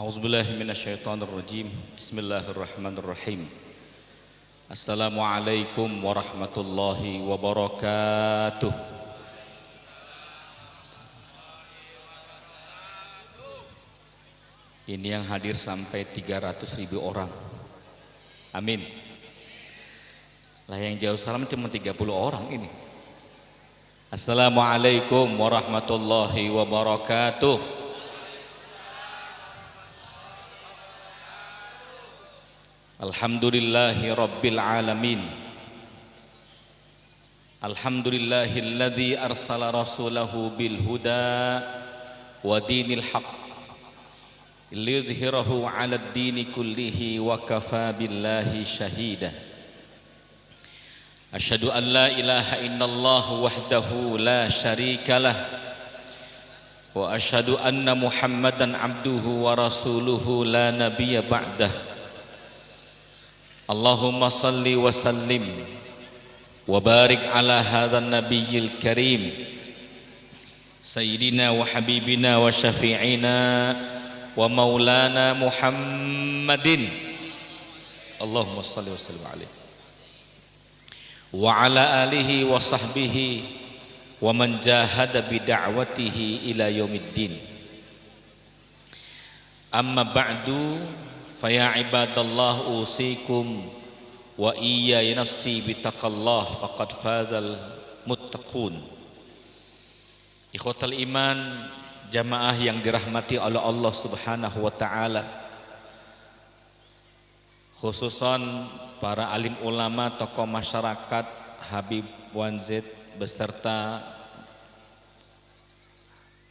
A'udzubillahi minasyaitonirrajim. Bismillahirrahmanirrahim. Assalamualaikum warahmatullahi wabarakatuh. Ini yang hadir sampai 300.000 orang. Amin. Lah yang jauh salam cuma 30 orang ini. Assalamualaikum warahmatullahi wabarakatuh. Alhamdulillahi rabbil alamin. Alhamdulillahilladzi arsala rasulahu bil huda wa dinil haq liyudhhirahu 'alad dini kullihi wa kafa billahi shahida. Asyhadu an la ilaha illallah wahdahu la syarikalah wa asyhadu anna Muhammadan abduhu wa rasuluhu la nabiyya ba'dah. Allahumma salli wa sallim wa barik ala hadzal nabiyil karim sayyidina wa habibina wa syafi'ina wa maulana Muhammadin. Allahumma salli wa sallim alaihi wa ala alihi wa sahbihi wa man jahada bi da'watihi ila yaumiddin. Amma ba'du, faya ibadallah usikum wa iyya nafsi bitaqallah faqad fazal muttaqun. Ikhwatal iman, jamaah yang dirahmati oleh Allah Subhanahu wa taala, khususan para alim ulama, tokoh masyarakat, Habib Wanzid beserta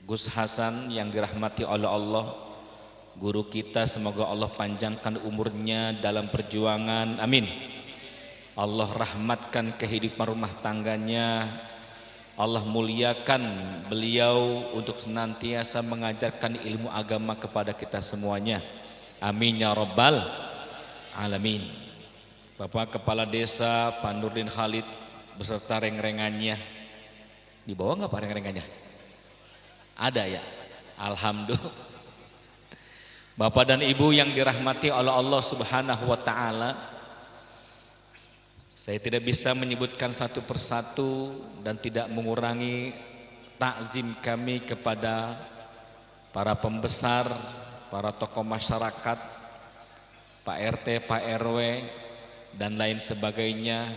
Gus Hasan yang dirahmati oleh Allah, guru kita, semoga Allah panjangkan umurnya dalam perjuangan, amin. Allah rahmatkan kehidupan rumah tangganya, Allah muliakan beliau untuk senantiasa mengajarkan ilmu agama kepada kita semuanya, amin ya rabbal alamin. Bapak Kepala Desa Pak Nurdin Khalid beserta reng-rengannya, di bawah nggak Pak reng-rengannya? Ada ya, alhamdulillah. Bapak dan Ibu yang dirahmati oleh Allah Subhanahu wa taala, saya tidak bisa menyebutkan satu persatu dan tidak mengurangi takzim kami kepada para pembesar, para tokoh masyarakat, Pak RT, Pak RW dan lain sebagainya,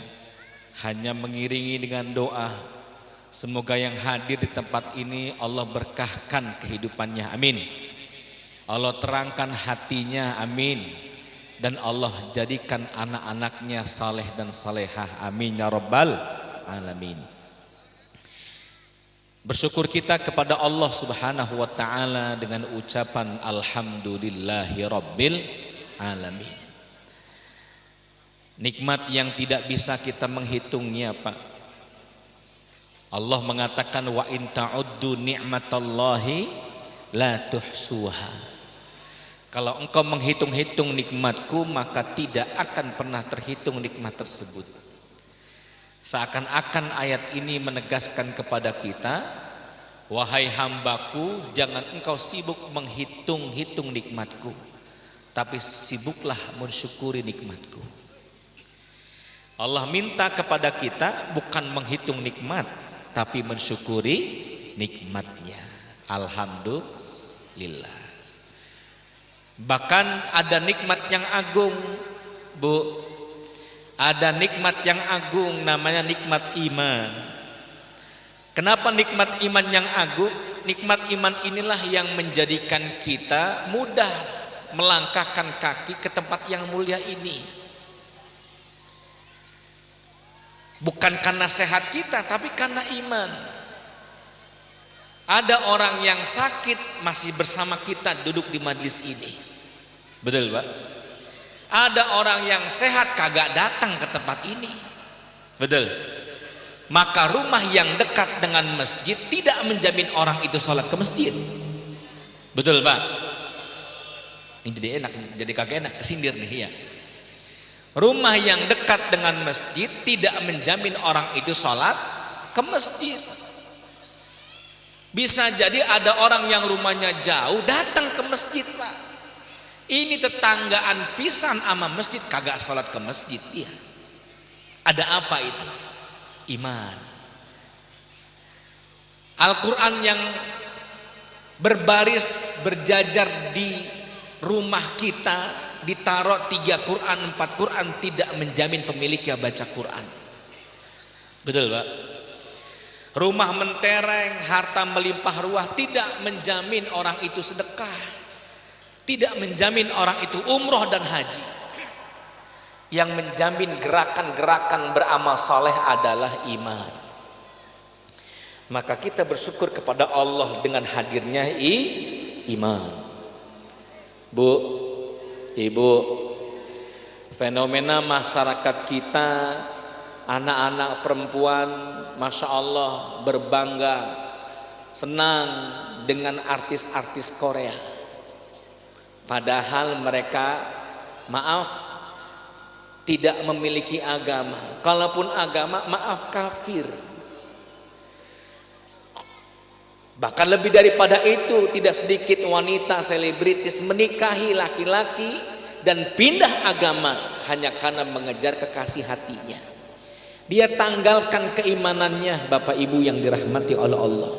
hanya mengiringi dengan doa semoga yang hadir di tempat ini Allah berkahkan kehidupannya, amin. Allah terangkan hatinya, amin. Dan Allah jadikan anak-anaknya saleh dan salehah, amin ya rabbal alamin. Bersyukur kita kepada Allah Subhanahu wa taala dengan ucapan alhamdulillahi rabbil alamin. Nikmat yang tidak bisa kita menghitungnya, Pak. Allah mengatakan wa in ta'uddu ni'matallahi la tuhsuha. Kalau engkau menghitung-hitung nikmatku, maka tidak akan pernah terhitung nikmat tersebut. Seakan-akan ayat ini menegaskan kepada kita, wahai hambaku, jangan engkau sibuk menghitung-hitung nikmatku, tapi sibuklah mensyukuri nikmatku. Allah minta kepada kita bukan menghitung nikmat, tapi mensyukuri nikmatnya. Alhamdulillah. Bahkan ada nikmat yang agung, Bu. Ada nikmat yang agung, namanya nikmat iman. Kenapa nikmat iman yang agung? Nikmat iman inilah yang menjadikan kita mudah melangkahkan kaki ke tempat yang mulia ini. Bukan karena sehat kita, tapi karena iman. Ada orang yang sakit masih bersama kita duduk di majelis ini. Betul, Pak? Ada orang yang sehat kagak datang ke tempat ini. Betul. Maka rumah yang dekat dengan masjid tidak menjamin orang itu sholat ke masjid. Betul, Pak? Ini jadi enak, jadi kagak enak, kesindir nih ya. Rumah yang dekat dengan masjid tidak menjamin orang itu sholat ke masjid. Bisa jadi ada orang yang rumahnya jauh datang ke masjid, Pak. Ini tetanggaan pisan ama masjid kagak sholat ke masjid dia. Ada apa itu? Iman. Al-Quran yang berbaris berjajar di rumah kita, ditaruh 3 Quran 4 Quran, tidak menjamin pemiliknya baca Quran. Betul Pak? Rumah mentereng, harta melimpah ruah, tidak menjamin orang itu sedekah, tidak menjamin orang itu umroh dan haji. Yang menjamin gerakan-gerakan beramal soleh adalah iman. Maka kita bersyukur kepada Allah dengan hadirnya iman. Bu, ibu, fenomena masyarakat kita, anak-anak perempuan, masya Allah berbangga, senang dengan artis-artis Korea. Padahal mereka, maaf, tidak memiliki agama. Kalaupun agama, maaf, kafir. Bahkan lebih daripada itu, tidak sedikit wanita selebritis menikahi laki-laki dan pindah agama hanya karena mengejar kekasih hatinya. Dia tanggalkan keimanannya, Bapak Ibu yang dirahmati oleh Allah.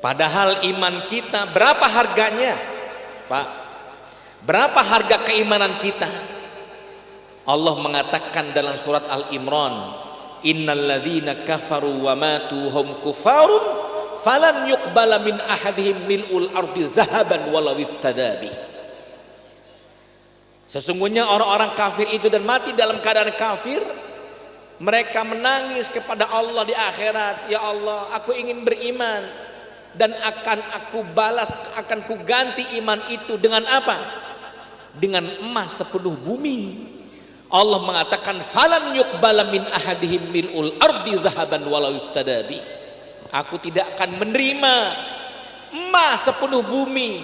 Padahal iman kita berapa harganya, Pak? Berapa harga keimanan kita? Allah mengatakan dalam surat Al-Imran, innalladzina kafaru wa matu hum kufarun falan yuqbala min ahadihim mil'ul ardi zahaban walau iftada bih. Sesungguhnya orang-orang kafir itu dan mati dalam keadaan kafir, mereka menangis kepada Allah di akhirat, ya Allah, aku ingin beriman dan akan aku balas, akan ku ganti iman itu dengan apa? Dengan emas sepenuh bumi. Allah mengatakan falan yuqbala min ahadihim mil'ul ardi zahaban walau iftada bih. Aku tidak akan menerima emas sepenuh bumi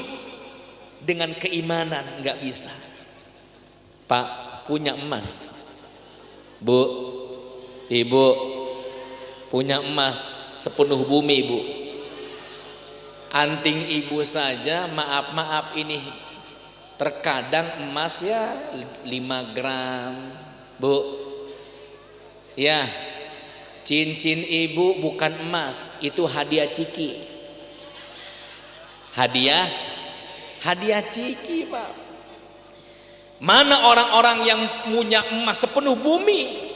dengan keimanan, enggak bisa. Pak, punya emas. Bu, ibu, punya emas sepenuh bumi, Bu. Anting ibu saja, maaf ini terkadang emas ya 5 gram, Bu. Ya, cincin ibu bukan emas, itu hadiah ciki. Hadiah ciki, Pak. Mana orang-orang yang punya emas sepenuh bumi?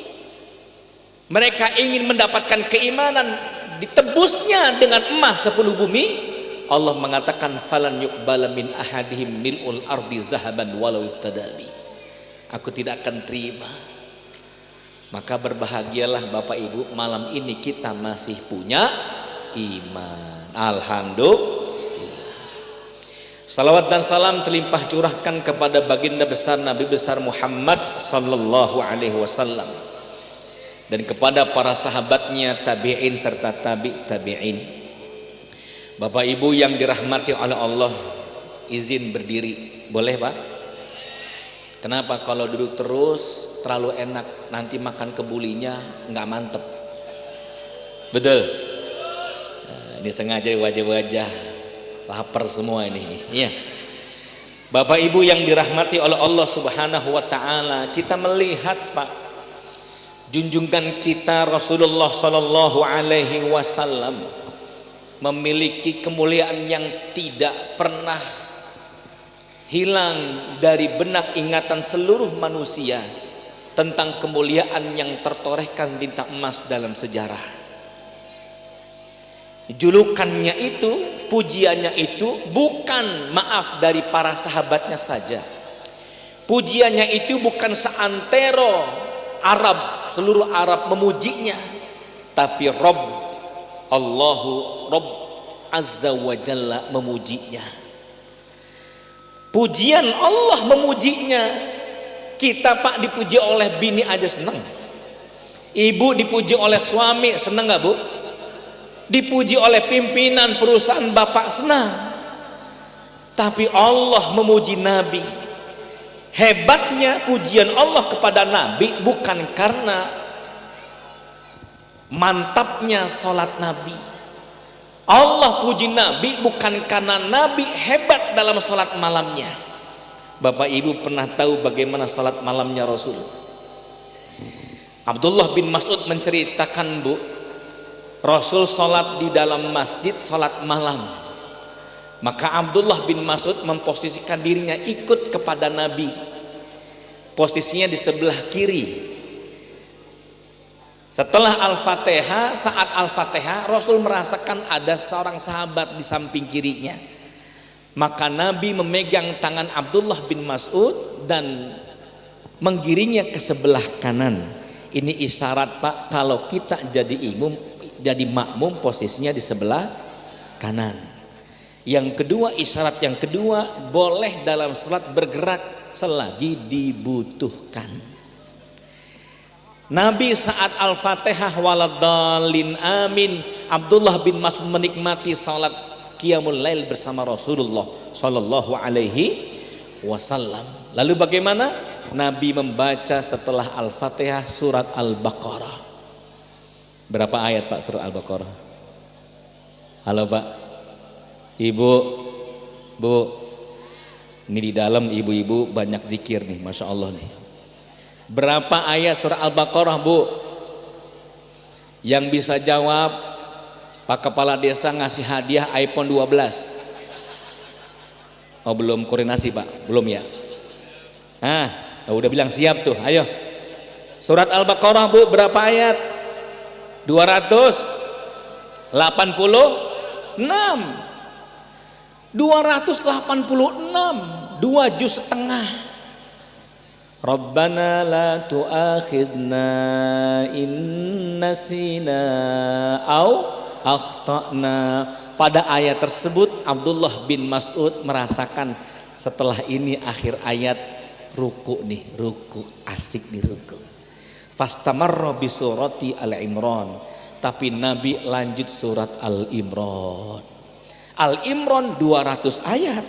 Mereka ingin mendapatkan keimanan, ditebusnya dengan emas sepenuh bumi. Allah mengatakan falan yuqbala min ahadihim mil'ul ardi zahaban walau iftadali. Aku tidak akan terima. Maka berbahagialah Bapak Ibu, malam ini kita masih punya iman. Alhamdulillah. Salawat dan salam terlimpah curahkan kepada baginda besar Nabi besar Muhammad sallallahu alaihi wasallam dan kepada para sahabatnya, tabi'in serta tabi'in. Bapak Ibu yang dirahmati oleh Allah, izin berdiri, boleh Pak? Kenapa? Kalau duduk terus terlalu enak, nanti makan kebulinya nggak mantep. Betul? Nah, ini sengaja wajah-wajah lapar semua ini. Iya. Bapak Ibu yang dirahmati oleh Allah Subhanahu wa taala, kita melihat Pak, junjungan kita Rasulullah sallallahu alaihi wasallam memiliki kemuliaan yang tidak pernah hilang dari benak ingatan seluruh manusia tentang kemuliaan yang tertorehkan bintang emas dalam sejarah. Julukannya itu, pujiannya itu bukan maaf dari para sahabatnya saja. Pujiannya itu bukan seantero Arab, seluruh Arab memujinya, tapi Rabb Allahu Rabb Azza wa Jalla memujinya. Pujian Allah memujinya. Kita Pak dipuji oleh bini aja senang. Ibu dipuji oleh suami senang gak Bu? Dipuji oleh pimpinan perusahaan Bapak senang. Tapi Allah memuji Nabi. Hebatnya pujian Allah kepada Nabi bukan karena mantapnya sholat Nabi. Allah puji Nabi bukan karena Nabi hebat dalam sholat malamnya. Bapak Ibu pernah tahu bagaimana salat malamnya Rasul? Abdullah bin Mas'ud menceritakan, Bu, Rasul salat di dalam masjid salat malam. Maka Abdullah bin Mas'ud memposisikan dirinya ikut kepada Nabi. Posisinya di sebelah kiri. Setelah Al-Fatihah, saat Al-Fatihah, Rasul merasakan ada seorang sahabat di samping kirinya. Maka Nabi memegang tangan Abdullah bin Mas'ud dan menggiringnya ke sebelah kanan. Ini isyarat, Pak, kalau kita jadi makmum posisinya di sebelah kanan. Yang kedua, isyarat yang kedua, boleh dalam salat bergerak selagi dibutuhkan. Nabi saat Al-Fatihah waladhdallin amin, Abdullah bin Mas'ud menikmati salat Qiyamul Lail bersama Rasulullah sallallahu alaihi wasallam. Lalu bagaimana? Nabi membaca setelah Al-Fatihah surat Al-Baqarah. Berapa ayat, Pak, surat Al-Baqarah? Halo, Pak. Ibu, Bu. Ini di dalam ibu-ibu banyak zikir nih, Masya Allah nih. Berapa ayat surah Al-Baqarah, Bu? Yang bisa jawab, Pak Kepala Desa ngasih hadiah iPhone 12. Oh, belum koordinasi, Pak? Belum ya? Udah bilang siap tuh. Ayo. Surat Al-Baqarah, Bu, berapa ayat? 286. 286. 2 juz setengah. Rabbana la tu'akhizna in nasina au akhtana. Pada ayat tersebut Abdullah bin Mas'ud merasakan setelah ini akhir ayat ruku nih, ruku asik nih ruku. Fastamarra bi surati Al-Imran, tapi Nabi lanjut surat Al-Imran. Al-Imran 200 ayat.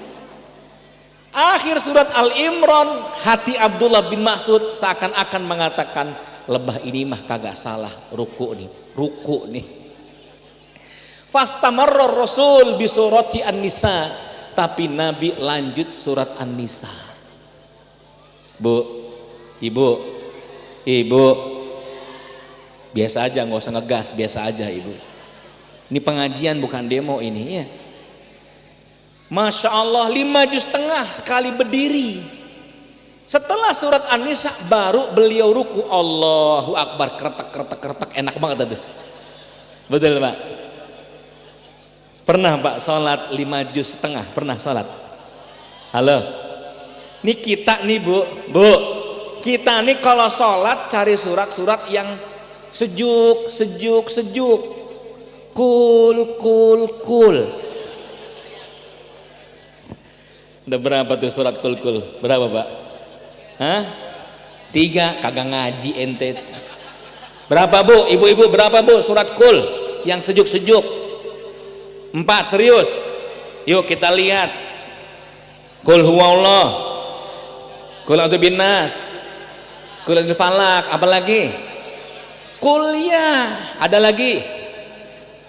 Akhir surat Al-Imran, hati Abdullah bin Mas'ud seakan-akan mengatakan, lebah ini mah kagak salah, ruku nih, ruku nih. Fastamarra Rasul bi surati An-Nisa, tapi Nabi lanjut surat An-Nisa. Bu, Ibu, biasa aja, nggak usah ngegas, biasa aja, Ibu. Ini pengajian bukan demo ini ya. Masya Allah, 5 juz setengah sekali berdiri. Setelah surat An-Nisa baru beliau ruku. Allahu Akbar, kretek, enak banget tuh. Betul, Pak? Pernah, Pak, sholat 5 juz setengah? Pernah sholat? Halo? Ini kita nih, Bu, kita nih kalau sholat cari surat-surat yang sejuk. Kul. Udah berapa tuh surat kul? Berapa, Pak? 3, kagak ngaji ente. Berapa, Bu? Ibu-ibu berapa, Bu, surat kul yang sejuk? 4, serius. Yuk kita lihat. Qul huwallah, Qul a'udzu binnas, Qul a'udzu falak, apa lagi? Qul ya, ada lagi.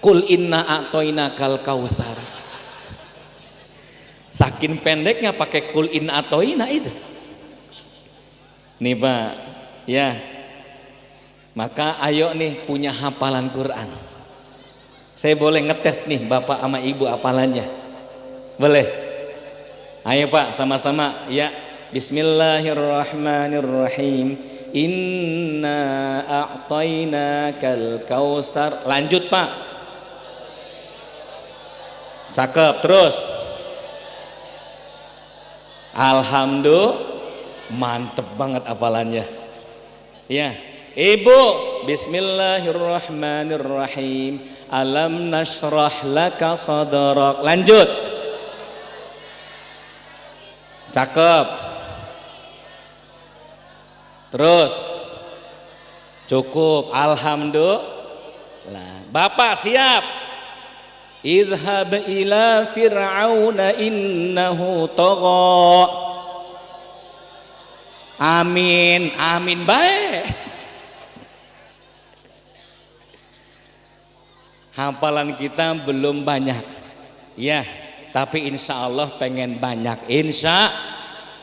Qul inna a'toinakal kautsar. Saking pendeknya pakai qul inna a'toina itu. Nih, Pak, ya. Maka ayo nih punya hafalan Quran. Saya boleh ngetes nih Bapak sama Ibu hafalannya? Boleh? Ayo, Pak, sama-sama ya. Bismillahirrahmanirrahim. Inna a'tainakal kautsar. Lanjut, Pak. Cakep, terus. Alhamdulillah, mantep banget hafalannya. Ya, Ibu, Bismillahirrahmanirrahim. Alam nashrah laka sadrak. Lanjut. Cakep. Terus. Cukup. Alhamdulillah. Bapak siap. Idhhab ila fir'auna innahu tagha. Amin. Amin baik. Hafalan kita belum banyak ya, tapi insya Allah pengen banyak, insya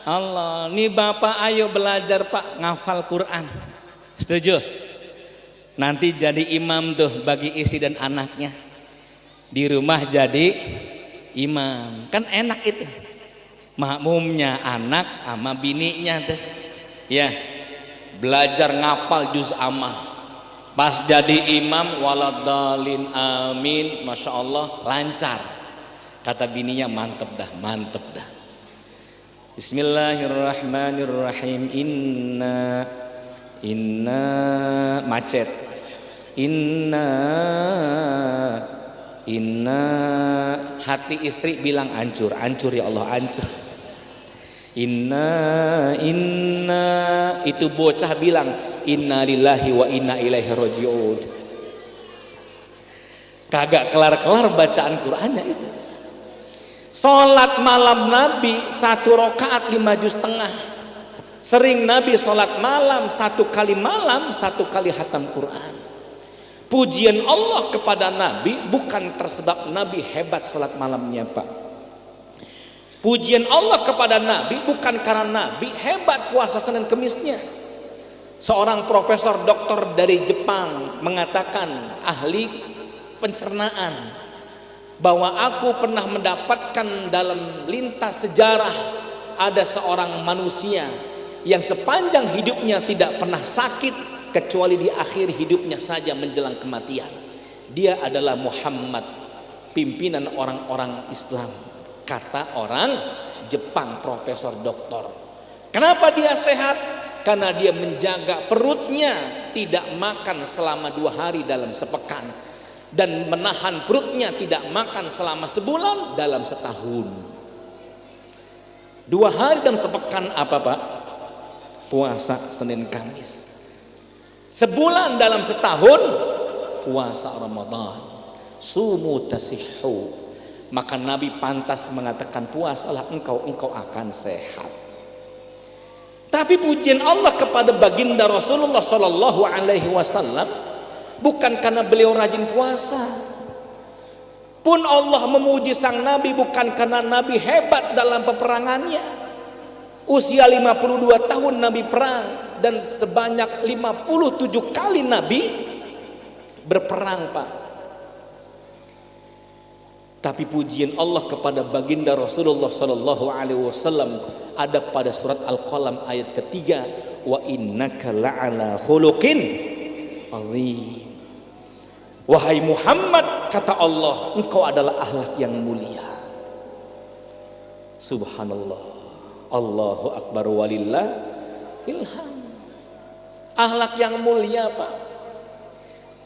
Allah, nih Bapak ayo belajar Pak ngafal Quran. Setuju? Nanti jadi imam tuh bagi istri dan anaknya. Di rumah jadi imam. Kan enak itu. Makmumnya anak sama bininya tuh. Ya. Belajar ngapal juz amma. Pas jadi imam waladhalin amin, masya Allah lancar. Kata bininya mantep dah. Bismillahirrahmanirrahim. Inna macet. Inna hati istri bilang hancur ya Allah, hancur. Inna itu bocah bilang inna lillahi wa inna ilaihi raji'un. Kagak kelar-kelar bacaan Qur'annya itu. Salat malam Nabi 1 rakaat 5 juz setengah. Sering Nabi salat malam 1 kali malam 1 kali khatam Quran. Pujian Allah kepada Nabi bukan tersebab Nabi hebat salat malamnya Pak. Pujian Allah kepada Nabi bukan karena Nabi hebat puasa Senin Kemisnya. Seorang profesor doktor dari Jepang mengatakan, ahli pencernaan, bahwa aku pernah mendapatkan dalam lintas sejarah ada seorang manusia yang sepanjang hidupnya tidak pernah sakit kecuali di akhir hidupnya saja menjelang kematian. Dia adalah Muhammad, pimpinan orang-orang Islam. Kata orang Jepang, profesor doktor. Kenapa dia sehat? Karena dia menjaga perutnya, tidak makan selama 2 hari dalam sepekan, dan menahan perutnya tidak makan selama sebulan dalam setahun. 2 hari dalam sepekan apa Pak? Puasa Senin Kamis. Sebulan dalam setahun puasa Ramadan. Sumu tasihhu. Maka Nabi pantas mengatakan puasalah engkau akan sehat. Tapi pujian Allah kepada baginda Rasulullah Sallallahu Alaihi Wasallam bukan karena beliau rajin puasa. Pun Allah memuji sang Nabi bukan karena Nabi hebat dalam peperangannya. Usia 52 tahun Nabi perang dan sebanyak 57 kali Nabi berperang Pak. Tapi pujian Allah kepada baginda Rasulullah Sallallahu Alaihi Wasallam ada pada surat Al-Qalam ayat ketiga, wa innaka la'ala khuluqin azim. Wahai Muhammad, kata Allah, engkau adalah akhlak yang mulia. Subhanallah, Allahu Akbar walillah ilham. Akhlak yang mulia Pak.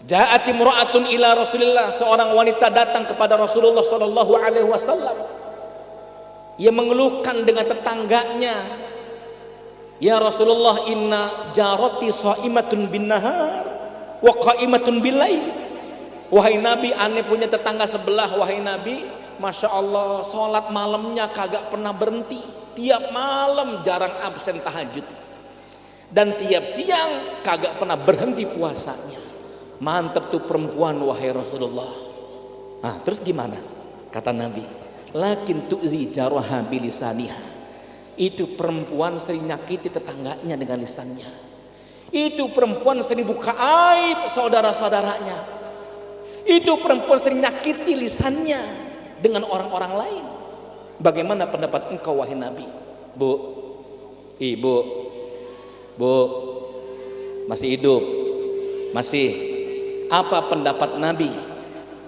Ja'at imra'atun ila Rasulillah, seorang wanita datang kepada Rasulullah sallallahu alaihi wasallam. Ia mengeluhkan dengan tetangganya, "Ya Rasulullah, inna jarati shaimatun bin nahar wa qaimatun bil lail." Wahai Nabi, ane punya tetangga sebelah wahai Nabi, Masya Allah, sholat malamnya kagak pernah berhenti. Tiap malam jarang absen tahajud. Dan tiap siang kagak pernah berhenti puasanya. Mantap tuh perempuan wahai Rasulullah. Nah, terus gimana? Kata Nabi, lakin tu'zi jaraha bilisaniha. Itu perempuan sering nyakiti tetangganya dengan lisannya. Itu perempuan sering buka aib saudara-saudaranya. Itu perempuan sering nyakiti lisannya dengan orang-orang lain. Bagaimana pendapat engkau wahai Nabi? Bu, ibu, bu, masih hidup, masih. Apa pendapat Nabi?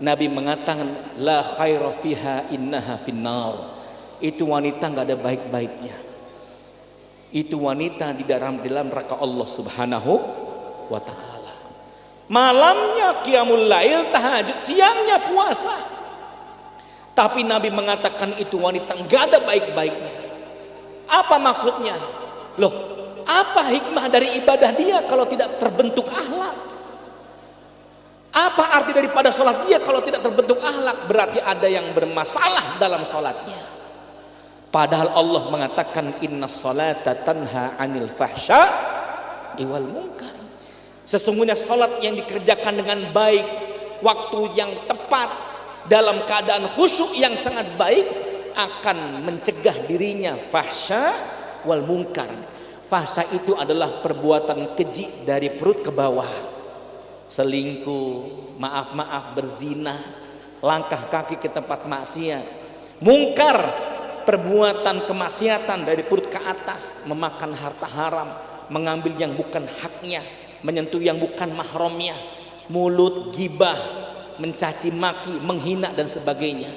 Nabi mengatakan la khaira fiha innaha finnar. Itu wanita nggak ada baik-baiknya. Itu wanita di dalam neraka Allah Subhanahu wa taala. Malamnya qiyamul lail tahajud, siangnya puasa. Tapi Nabi mengatakan itu wanita nggak ada baik-baiknya. Apa maksudnya? Loh, apa hikmah dari ibadah dia kalau tidak terbentuk akhlak? Apa arti daripada sholat dia kalau tidak terbentuk akhlak? Berarti ada yang bermasalah dalam sholatnya. Padahal Allah mengatakan inna sholata tanha anil fahsya wal munkar. Sesungguhnya sholat yang dikerjakan dengan baik, waktu yang tepat, dalam keadaan khusyuk yang sangat baik, akan mencegah dirinya fahsya wal munkar. Fahsya itu adalah perbuatan keji dari perut ke bawah. Selingkuh, maaf-maaf berzina, langkah kaki ke tempat maksiat. Mungkar, perbuatan kemaksiatan dari perut ke atas, memakan harta haram, mengambil yang bukan haknya, menyentuh yang bukan mahramnya, mulut gibah, mencaci maki, menghina dan sebagainya.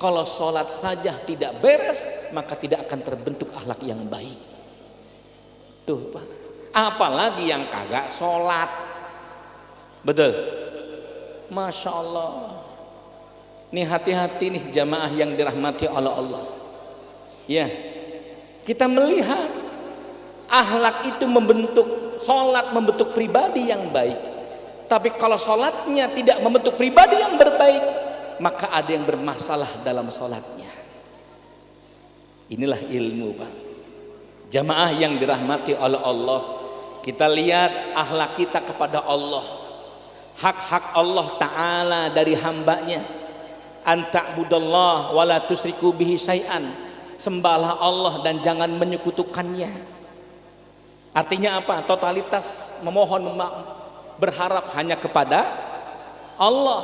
Kalau sholat saja tidak beres, maka tidak akan terbentuk akhlak yang baik. Tuh Pak, apalagi yang kagak sholat. Betul. Masya Allah. Nih hati-hati nih jamaah yang dirahmati oleh Allah. Ya, kita melihat akhlak itu membentuk, sholat membentuk pribadi yang baik. Tapi kalau sholatnya tidak membentuk pribadi yang berbaik, maka ada yang bermasalah dalam sholatnya. Inilah ilmu Pak. Jamaah yang dirahmati oleh Allah, kita lihat akhlak kita kepada Allah, hak-hak Allah Ta'ala dari hambanya. Anta'budallah wa la tusriku bihi syai'an, sembahlah Allah dan jangan menyekutukannya. Artinya apa? Totalitas memohon, berharap hanya kepada Allah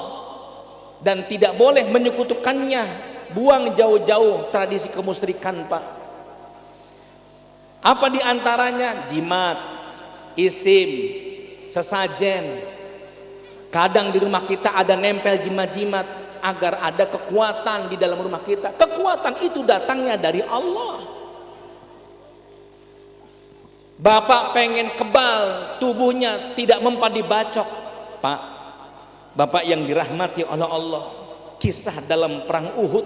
dan tidak boleh menyekutukannya. Buang jauh-jauh tradisi kemusyrikan Pak. Apa diantaranya? Jimat, isim, sesajen. Kadang di rumah kita ada nempel jimat-jimat agar ada kekuatan di dalam rumah kita. Kekuatan itu datangnya dari Allah. Bapak pengen kebal, tubuhnya tidak mempan dibacok. Pak, Bapak yang dirahmati oleh Allah, kisah dalam perang Uhud,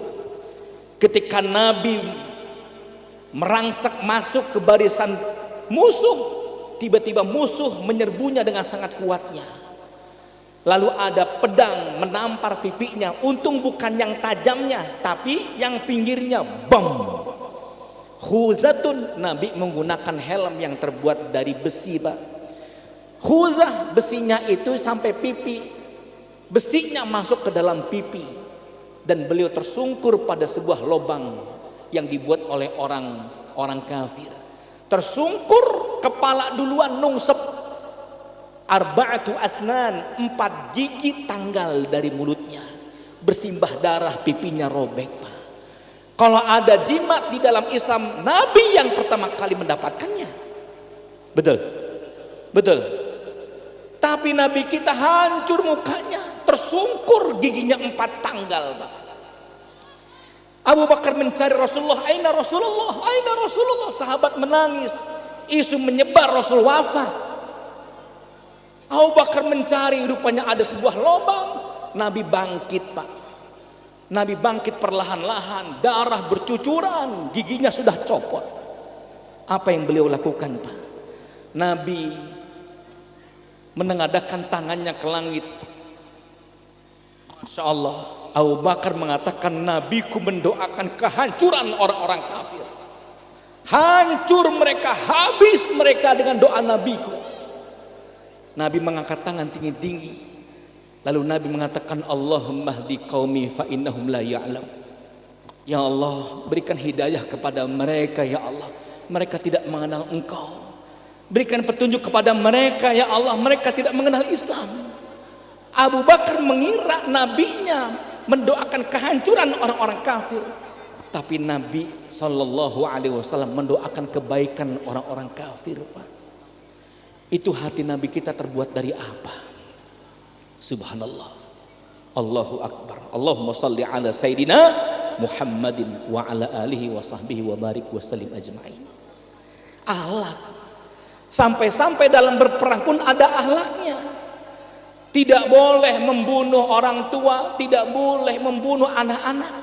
ketika Nabi merangsek masuk ke barisan musuh, tiba-tiba musuh menyerbunya dengan sangat kuatnya. Lalu ada pedang menampar pipinya. Untung bukan yang tajamnya, tapi yang pinggirnya, bom. Khuzatun, Nabi menggunakan helm yang terbuat dari besi Pak. Khuzah, besinya itu sampai pipi, besinya masuk ke dalam pipi, dan beliau tersungkur pada sebuah lubang yang dibuat oleh orang kafir. Tersungkur, kepala duluan nungsep. Arba'atu asnan, 4 gigi tanggal dari mulutnya, bersimbah darah, pipinya robek Pak. Kalau ada jimat di dalam Islam, Nabi yang pertama kali mendapatkannya. Betul, betul. Tapi Nabi kita hancur mukanya, tersungkur, giginya 4 tanggal Pak. Abu Bakar mencari Rasulullah, aina Rasulullah, aina Rasulullah. Sahabat menangis, isu menyebar Rasul wafat. Abu Bakar mencari, rupanya ada sebuah lubang. Nabi bangkit Pak. Nabi bangkit perlahan-lahan, darah bercucuran, giginya sudah copot. Apa yang beliau lakukan Pak? Nabi menengadahkan tangannya ke langit. Masya Allah, Abu Bakar mengatakan, Nabiku mendoakan kehancuran orang-orang kafir. Hancur mereka, habis mereka dengan doa Nabiku. Nabi mengangkat tangan tinggi-tinggi. Lalu Nabi mengatakan, Allahumma hdi qaumi fa innahum la ya'lam. Ya Allah, berikan hidayah kepada mereka ya Allah, mereka tidak mengenal Engkau. Berikan petunjuk kepada mereka ya Allah, mereka tidak mengenal Islam. Abu Bakar mengira nabinya mendoakan kehancuran orang-orang kafir, tapi Nabi SAW mendoakan kebaikan orang-orang kafir Pak. Itu hati Nabi kita terbuat dari apa? Subhanallah, Allahu Akbar. Allahumma salli ala Sayyidina Muhammadin wa ala alihi wa sahbihi wa barik wa sallim ajma'in. Akhlak. Sampai-sampai dalam berperang pun ada akhlaknya. Tidak boleh membunuh orang tua, tidak boleh membunuh anak-anak.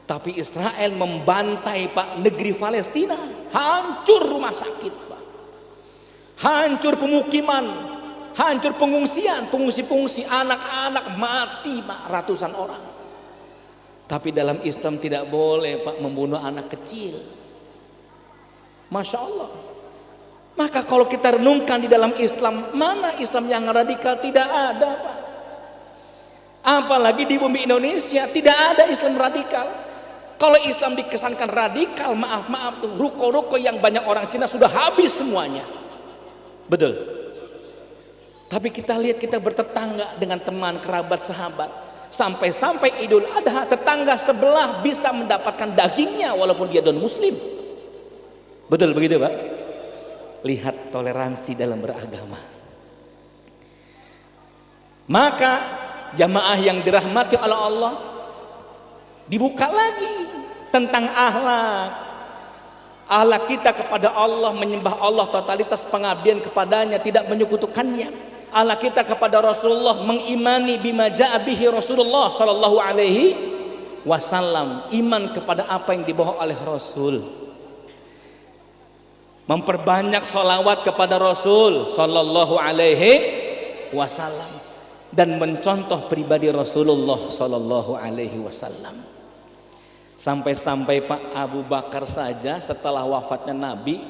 Tapi Israel membantai Pak negeri Palestina, hancur rumah sakit Pak, hancur pemukiman, hancur pengungsian, pengungsi-pengungsi, anak-anak mati Pak, ratusan orang. Tapi dalam Islam tidak boleh Pak membunuh anak kecil. Masya Allah. Maka kalau kita renungkan di dalam Islam, mana Islam yang radikal? Tidak ada Pak. Apalagi di bumi Indonesia tidak ada Islam radikal. Kalau Islam dikesankan radikal, maaf tuh, ruko-ruko yang banyak orang Cina sudah habis semuanya. Betul. Tapi kita lihat kita bertetangga dengan teman, kerabat, sahabat. Sampai-sampai Idul Adha tetangga sebelah bisa mendapatkan dagingnya walaupun dia non muslim. Betul begitu, Pak? Lihat toleransi dalam beragama. Maka jamaah yang dirahmati oleh Allah, dibuka lagi tentang akhlak kita kepada Allah, menyembah Allah, totalitas pengabdian kepadanya, tidak menyekutukannya. Akhlak kita kepada Rasulullah, mengimani bima ja'a bihi Rasulullah sallallahu alaihi wasallam, iman kepada apa yang dibawa oleh Rasul. Memperbanyak sholawat kepada Rasul sallallahu alaihi wasallam dan mencontoh pribadi Rasulullah sallallahu alaihi wasallam. Sampai-sampai Pak Abu Bakar saja setelah wafatnya Nabi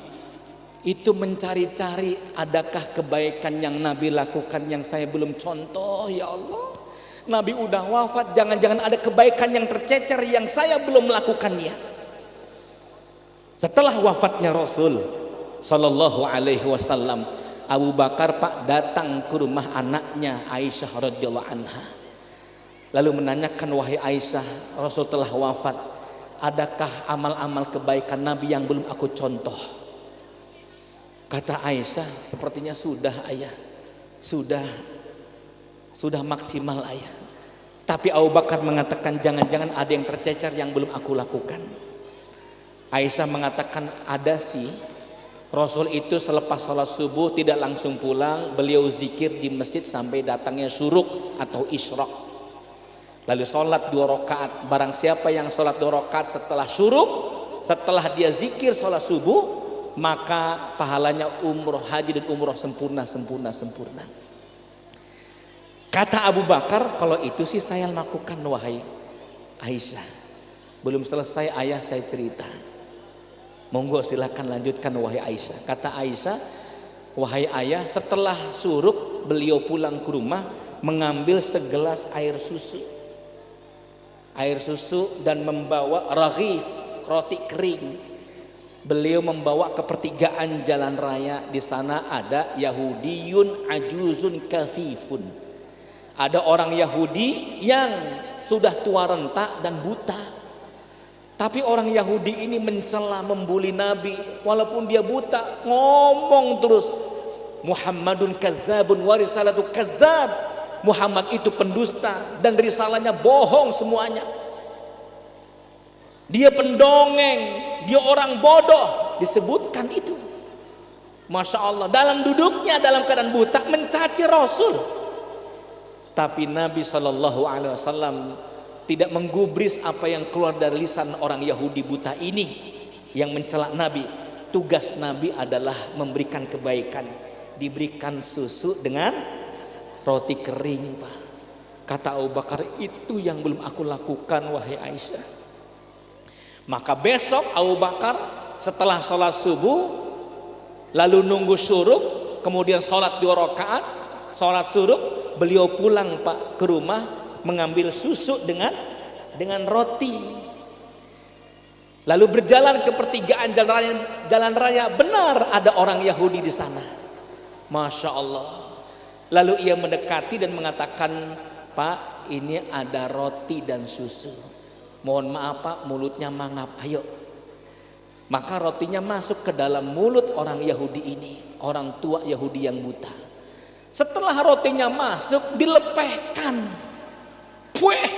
itu mencari-cari adakah kebaikan yang Nabi lakukan yang saya belum contoh, ya Allah. Nabi udah wafat, jangan-jangan ada kebaikan yang tercecer yang saya belum melakukannya. Setelah wafatnya Rasul sallallahu alaihi wasallam, Abu Bakar Pak datang ke rumah anaknya Aisyah radhiyallahu anha. Lalu menanyakan, wahai Aisyah, Rasul telah wafat, adakah amal-amal kebaikan Nabi yang belum aku contoh? Kata Aisyah, sepertinya sudah ayah, sudah maksimal ayah. Tapi Abu Bakar mengatakan, jangan-jangan ada yang tercecer yang belum aku lakukan. Aisyah mengatakan, ada sih. Rasul itu selepas sholat subuh tidak langsung pulang, beliau zikir di masjid sampai datangnya syuruk atau isyraq. Lalu sholat 2 rakaat. Barang siapa yang sholat 2 rakaat setelah syuruk, setelah dia zikir sholat subuh, maka pahalanya umroh, haji dan umroh sempurna. Kata Abu Bakar, kalau itu sih saya lakukan wahai Aisyah. Belum selesai ayah saya cerita. Monggo silakan lanjutkan wahai Aisyah. Kata Aisyah, wahai ayah, setelah suruk beliau pulang ke rumah mengambil segelas air susu dan membawa raghif, roti kering. Beliau membawa ke pertigaan jalan raya. Di sana ada Yahudiyun ajuzun kafifun. Ada orang Yahudi yang sudah tua renta dan buta. Tapi orang Yahudi ini mencela, membuli Nabi walaupun dia buta, ngomong terus, Muhammadun kadzabun wa risalatu kadzab. Muhammad itu pendusta dan risalahnya bohong semuanya. Dia pendongeng, dia orang bodoh, disebutkan itu. Masya Allah, dalam duduknya dalam keadaan buta mencaci Rasul. Tapi Nabi SAW tidak menggubris apa yang keluar dari lisan orang Yahudi buta ini yang mencela Nabi. Tugas Nabi adalah memberikan kebaikan, diberikan susu dengan roti kering, Pak. Kata Abu Bakar, itu yang belum aku lakukan wahai Aisyah. Maka besok Abu Bakar setelah sholat subuh, lalu nunggu syuruk, kemudian sholat 2 rakaat, sholat syuruk, beliau pulang Pak ke rumah mengambil susu dengan roti. Lalu berjalan ke pertigaan jalan raya, benar ada orang Yahudi di sana. Masya Allah. Lalu ia mendekati dan mengatakan, Pak, ini ada roti dan susu. Mohon maaf Pak, mulutnya mangap, ayo. Maka rotinya masuk ke dalam mulut orang Yahudi ini, orang tua Yahudi yang buta. Setelah rotinya masuk, dilepehkan. Pueh,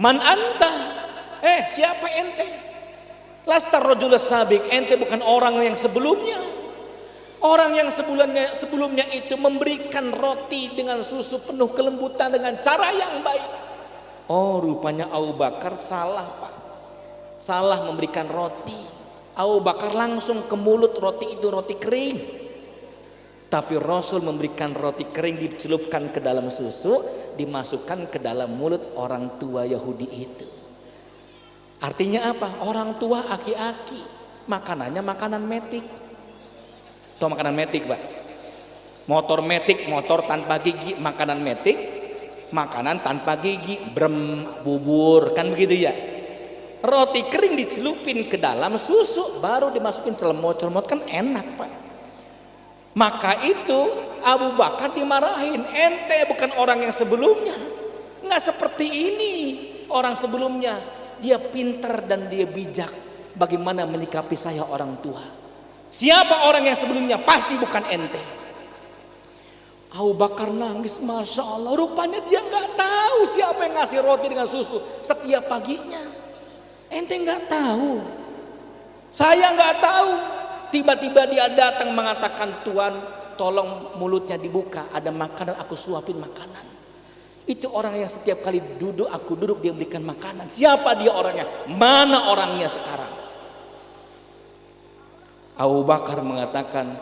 man anta? Siapa ente? Lastar rajul sabik, ente bukan orang yang sebelumnya. Orang yang sebelumnya itu memberikan roti dengan susu penuh kelembutan dengan cara yang baik. Oh, rupanya Abu Bakar salah, Pak. Salah memberikan roti. Abu Bakar langsung ke mulut roti itu, roti kering. Tapi Rasul memberikan roti kering, dicelupkan ke dalam susu, dimasukkan ke dalam mulut orang tua Yahudi itu. Artinya apa? Orang tua aki-aki, makanannya makanan metik. Tahu makanan metik, Pak? Motor metik, motor tanpa gigi, makanan metik. Makanan tanpa gigi, brem, bubur, kan begitu ya. Roti kering dicelupin ke dalam susu, baru dimasukin celemot-celemot, kan enak Pak. Maka itu Abu Bakar dimarahin, ente bukan orang yang sebelumnya, nggak seperti ini orang sebelumnya. Dia pintar dan dia bijak bagaimana menyikapi saya orang tua. Siapa orang yang sebelumnya? Pasti bukan ente. Abu Bakar nangis, Masya Allah, rupanya dia nggak tahu siapa yang ngasih roti dengan susu setiap paginya. Ente nggak tahu, saya nggak tahu. Tiba-tiba dia datang mengatakan, Tuan tolong mulutnya dibuka, ada makanan, aku suapin makanan. Itu orang yang setiap kali duduk, aku duduk, dia berikan makanan. Siapa dia orangnya? Mana orangnya sekarang? Abu Bakar mengatakan,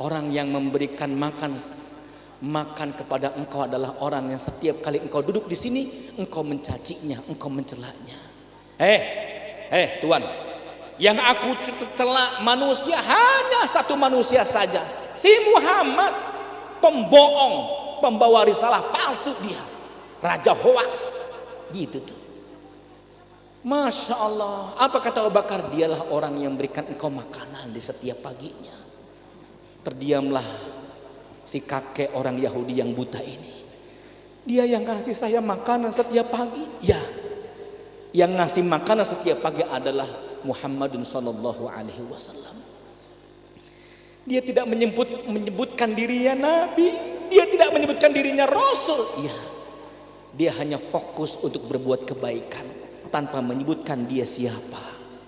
orang yang memberikan makan kepada engkau adalah orang yang setiap kali engkau duduk di sini, engkau mencacinya, engkau mencelanya. Tuan, yang aku celak manusia hanya satu manusia saja, si Muhammad, pembohong, pembawa risalah palsu dia, raja hoaks, gitu tuh. Masya Allah, apa kata Abu Bakar? Dialah orang yang memberikan engkau makanan di setiap paginya. Terdiamlah si kakek orang Yahudi yang buta ini. Dia yang ngasih saya makanan setiap pagi. Ya, yang ngasih makanan setiap pagi adalah Muhammadun sallallahu alaihi wasallam. Dia tidak menyebutkan dirinya nabi, dia tidak menyebutkan dirinya rasul. Ya, dia hanya fokus untuk berbuat kebaikan tanpa menyebutkan dia siapa.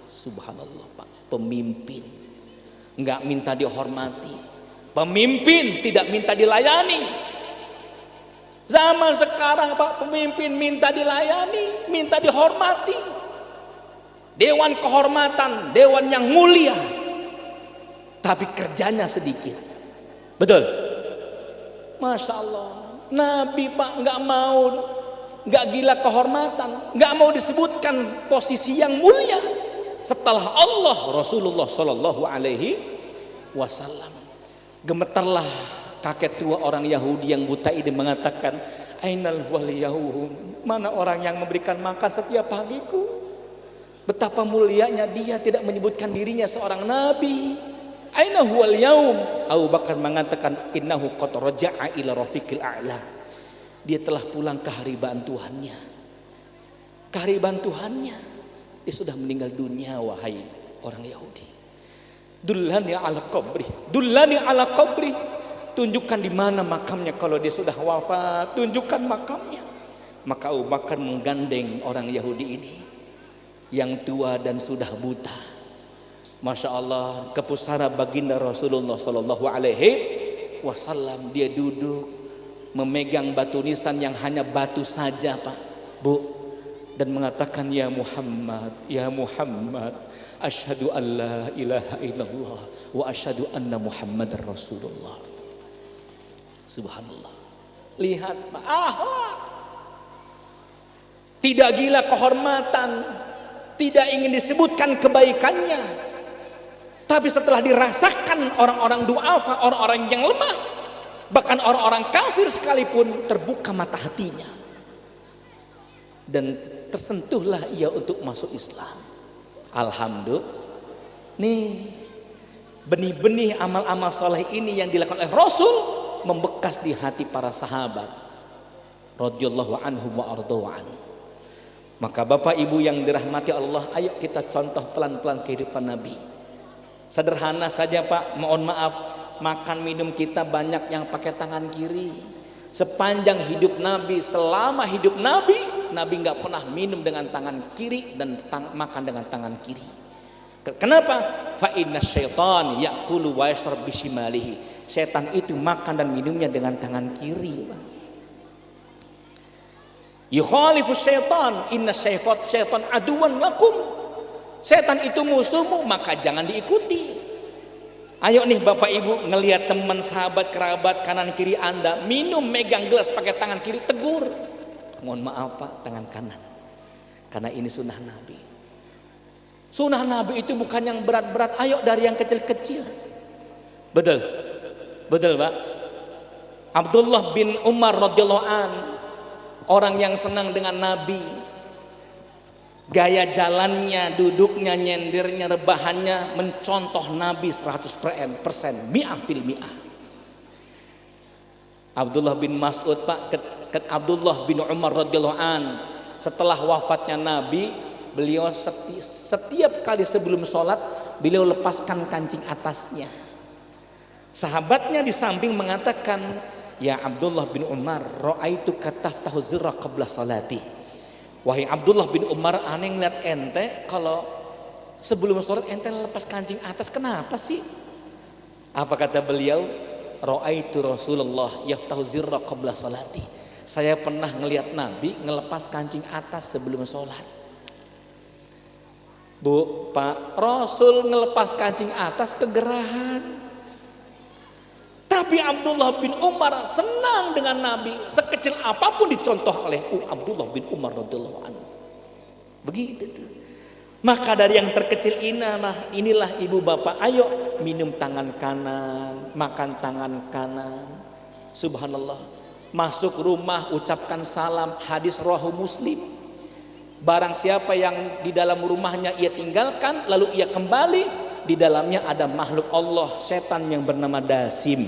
Subhanallah Pak, pemimpin enggak minta dihormati, pemimpin tidak minta dilayani. Zaman sekarang Pak, pemimpin minta dilayani, minta dihormati. Dewan kehormatan, dewan yang mulia, tapi kerjanya sedikit. Betul? Masya Allah, Nabi Pak nggak gila kehormatan, nggak mau disebutkan posisi yang mulia setelah Allah, Rasulullah Shallallahu Alaihi Wasallam. Gemetarlah kakek tua orang Yahudi yang buta ini mengatakan, Ainal waliyahum, mana orang yang memberikan makan setiap pagiku? Betapa mulianya dia tidak menyebutkan dirinya seorang nabi. Aina huwal yaum? Abu Bakar mengatakan, innahu qad raja'a ila rafiqil a'la. Dia telah pulang ke haribaan Tuhannya. Keharibaan Tuhannya. Dia sudah meninggal dunia, wahai orang Yahudi. Dullani ala qabri, dullani ala qabri. Tunjukkan di mana makamnya kalau dia sudah wafat, tunjukkan makamnya. Maka Abu Bakar menggandeng orang Yahudi ini yang tua dan sudah buta. Masya Allah, ke pusara baginda Rasulullah Sallallahu Alaihi Wasallam. Dia duduk memegang batu nisan yang hanya batu saja Pak, Bu, dan mengatakan, ya Muhammad, ya Muhammad, asyhadu an la ilaha illallah wa asyhadu anna Muhammadar Rasulullah. Subhanallah. Lihat Pak, akhlak. Tidak gila kehormatan, tidak ingin disebutkan kebaikannya. Tapi setelah dirasakan orang-orang du'afa, orang-orang yang lemah, bahkan orang-orang kafir sekalipun, terbuka mata hatinya dan tersentuhlah ia untuk masuk Islam. Alhamdulillah. Nih, benih-benih amal-amal soleh ini yang dilakukan oleh Rasul membekas di hati para sahabat radhiyallahu anhum wa ardawa'an. Maka Bapak Ibu yang dirahmati Allah, ayo kita contoh pelan-pelan kehidupan Nabi. Sederhana saja Pak, mohon maaf, makan minum kita banyak yang pakai tangan kiri. Sepanjang hidup Nabi, selama hidup Nabi, Nabi nggak pernah minum dengan tangan kiri dan makan dengan tangan kiri. Kenapa? Fa inna syaitan ya'kulu wa yashrab bishimalihi. Setan itu makan dan minumnya dengan tangan kiri. Yukhalifu syaitan, inna syaitan aduwan lakum. Setan itu musuhmu, maka jangan diikuti. Ayo nih Bapak Ibu, ngelihat teman, sahabat, kerabat kanan kiri Anda minum megang gelas pakai tangan kiri, tegur. Mohon maaf Pak, tangan kanan. Karena ini sunnah Nabi. Sunnah Nabi itu bukan yang berat-berat, ayo dari yang kecil-kecil. Betul? Betul Pak? Abdullah bin Umar radhiyallahu an, orang yang senang dengan Nabi. Gaya jalannya, duduknya, nyendirnya, rebahannya mencontoh Nabi 100%, mi'ah fil mi'ah. Abdullah bin Mas'ud Pak, Abdullah bin Umar radhiyallahu an, setelah wafatnya Nabi, beliau setiap kali sebelum sholat beliau lepaskan kancing atasnya. Sahabatnya di samping mengatakan, ya Abdullah bin Umar, ra'aitu kataftahu zirra qabla salati. Wahai Abdullah bin Umar, aneh ngeliat ente kalau sebelum sholat ente lepas kancing atas, kenapa sih? Apa kata beliau? Ra'aitu Rasulullah yaftahu zirra qabla salati. Saya pernah ngelihat Nabi ngelepas kancing atas sebelum sholat. Bu, Pak, Rasul ngelepas kancing atas kegerahan. Tapi Abdullah bin Umar senang dengan Nabi, sekecil apapun dicontoh oleh Abdullah bin Umar radhiyallahu anhu. Begitu tuh. Maka dari yang terkecil inilah ibu bapak, ayo minum tangan kanan, makan tangan kanan. Subhanallah. Masuk rumah ucapkan salam, hadis riwayat Muslim. Barang siapa yang di dalam rumahnya ia tinggalkan lalu ia kembali, di dalamnya ada makhluk Allah, setan yang bernama Dasim.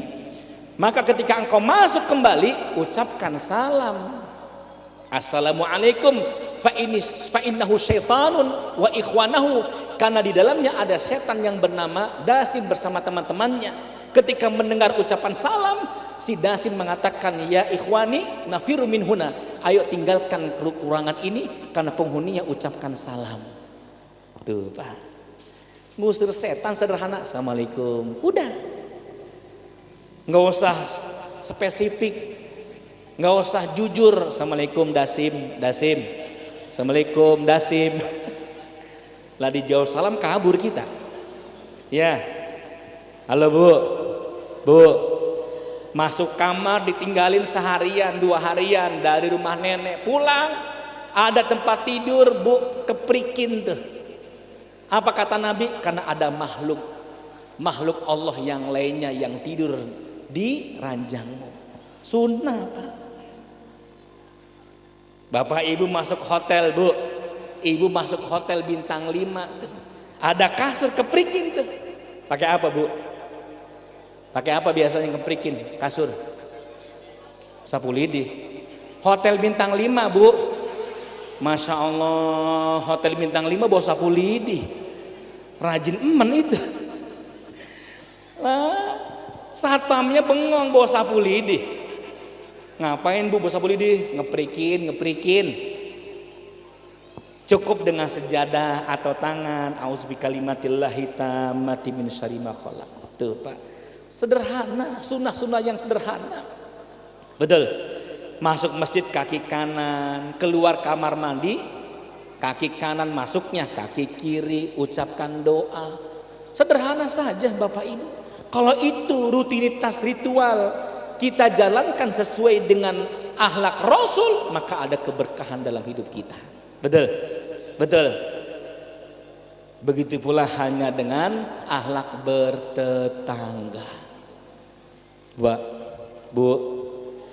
Maka ketika engkau masuk kembali, ucapkan salam. Assalamualaikum fa innahu syaitanun wa ikhwanahu, karena di dalamnya ada setan yang bernama Dasim bersama teman-temannya. Ketika mendengar ucapan salam, si Dasim mengatakan, ya ikhwani nafiru min huna, ayo tinggalkan ruangan ini karena penghuninya ucapkan salam. Tuh Pak, ngusir setan sederhana, assalamualaikum, udah, nggak usah spesifik, nggak usah jujur, assalamualaikum Dasim, assalamualaikum Dasim. Lah dijawab salam kabur kita. Ya, halo bu, masuk kamar ditinggalin seharian 2 harian dari rumah nenek, pulang ada tempat tidur bu, keprikin tuh. Apa kata Nabi? Karena ada makhluk Allah yang lainnya yang tidur di ranjangmu. Sunnah Pak. Bapak ibu masuk hotel bu, ibu masuk hotel bintang 5 tuh, ada kasur keprikin tuh. Pakai apa bu? Pakai apa biasanya keprikin kasur? Sapu lidi. Hotel bintang 5 bu, Masya Allah, hotel bintang 5 bawa sapu lidi, rajin emen itu. Lah, satpamnya bengong bawa sapu lidi. Ngapain bu bawa sapu lidi? Ngeprikin. Cukup dengan sejadah atau tangan, auzubikallimatillahi tammati min syarri ma khalaq. Tuh Pak, sederhana, sunnah-sunnah yang sederhana. Betul. Masuk masjid kaki kanan, keluar kamar mandi kaki kanan, masuknya kaki kiri, ucapkan doa. Sederhana saja Bapak Ibu. Kalau itu rutinitas ritual kita jalankan sesuai dengan akhlak Rasul, maka ada keberkahan dalam hidup kita. Betul. Begitu pula hanya dengan akhlak bertetangga. Bu,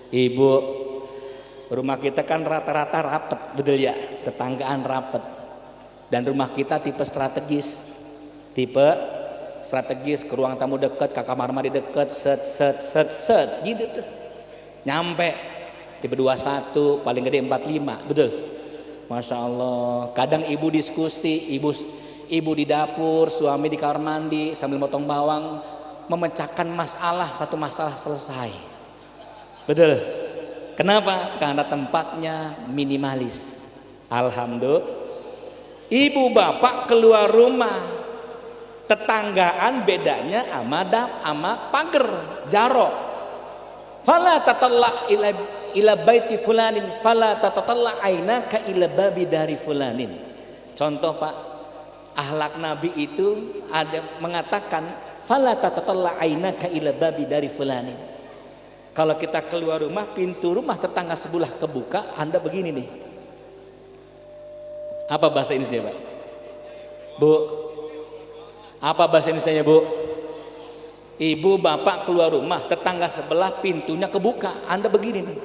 ibu, rumah kita kan rata-rata rapet, betul ya, tetanggaan rapet. Dan rumah kita tipe strategis, ke ruang tamu deket, ke kamar mandi deket, set gitu tuh. Nyampe tipe 21, paling gede 45, betul. Masya Allah. Kadang ibu diskusi, ibu di dapur, suami di kamar mandi sambil motong bawang, memecahkan satu masalah selesai. Betul. Kenapa? Karena tempatnya minimalis. Alhamdulillah. Ibu bapak keluar rumah, tetanggaan bedanya ama pagar, jarok. Fala tatalla ila baiti fulanin, fala tatatalla ainaka ila babi dari fulanin. Contoh Pak, akhlak Nabi itu ada mengatakan fala tatatalla ainaka ila babi dari fulanin. Kalau kita keluar rumah, pintu rumah tetangga sebelah kebuka, Anda begini nih. Apa bahasa Indonesia Pak? Bu, apa bahasa Indonesia Bu? Ibu bapak keluar rumah, tetangga sebelah pintunya kebuka, Anda begini nih.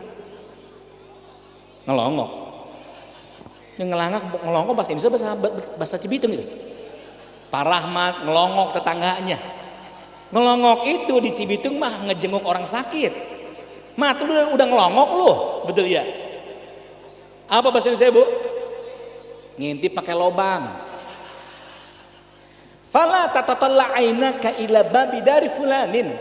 Ngelongok. Ini ngelongok bahasa Indonesia, bahasa Cibitung itu. Pak Rahmat ngelongok tetangganya. Ngelongok itu di Cibitung mah ngejenguk orang sakit. Mah tuh udah ngelongok loh, betul ya? Apa bahasa Indonesia, Bu? Ngintip pakai lobang. Fala tatatalla ainaka ila babi dari fulanin.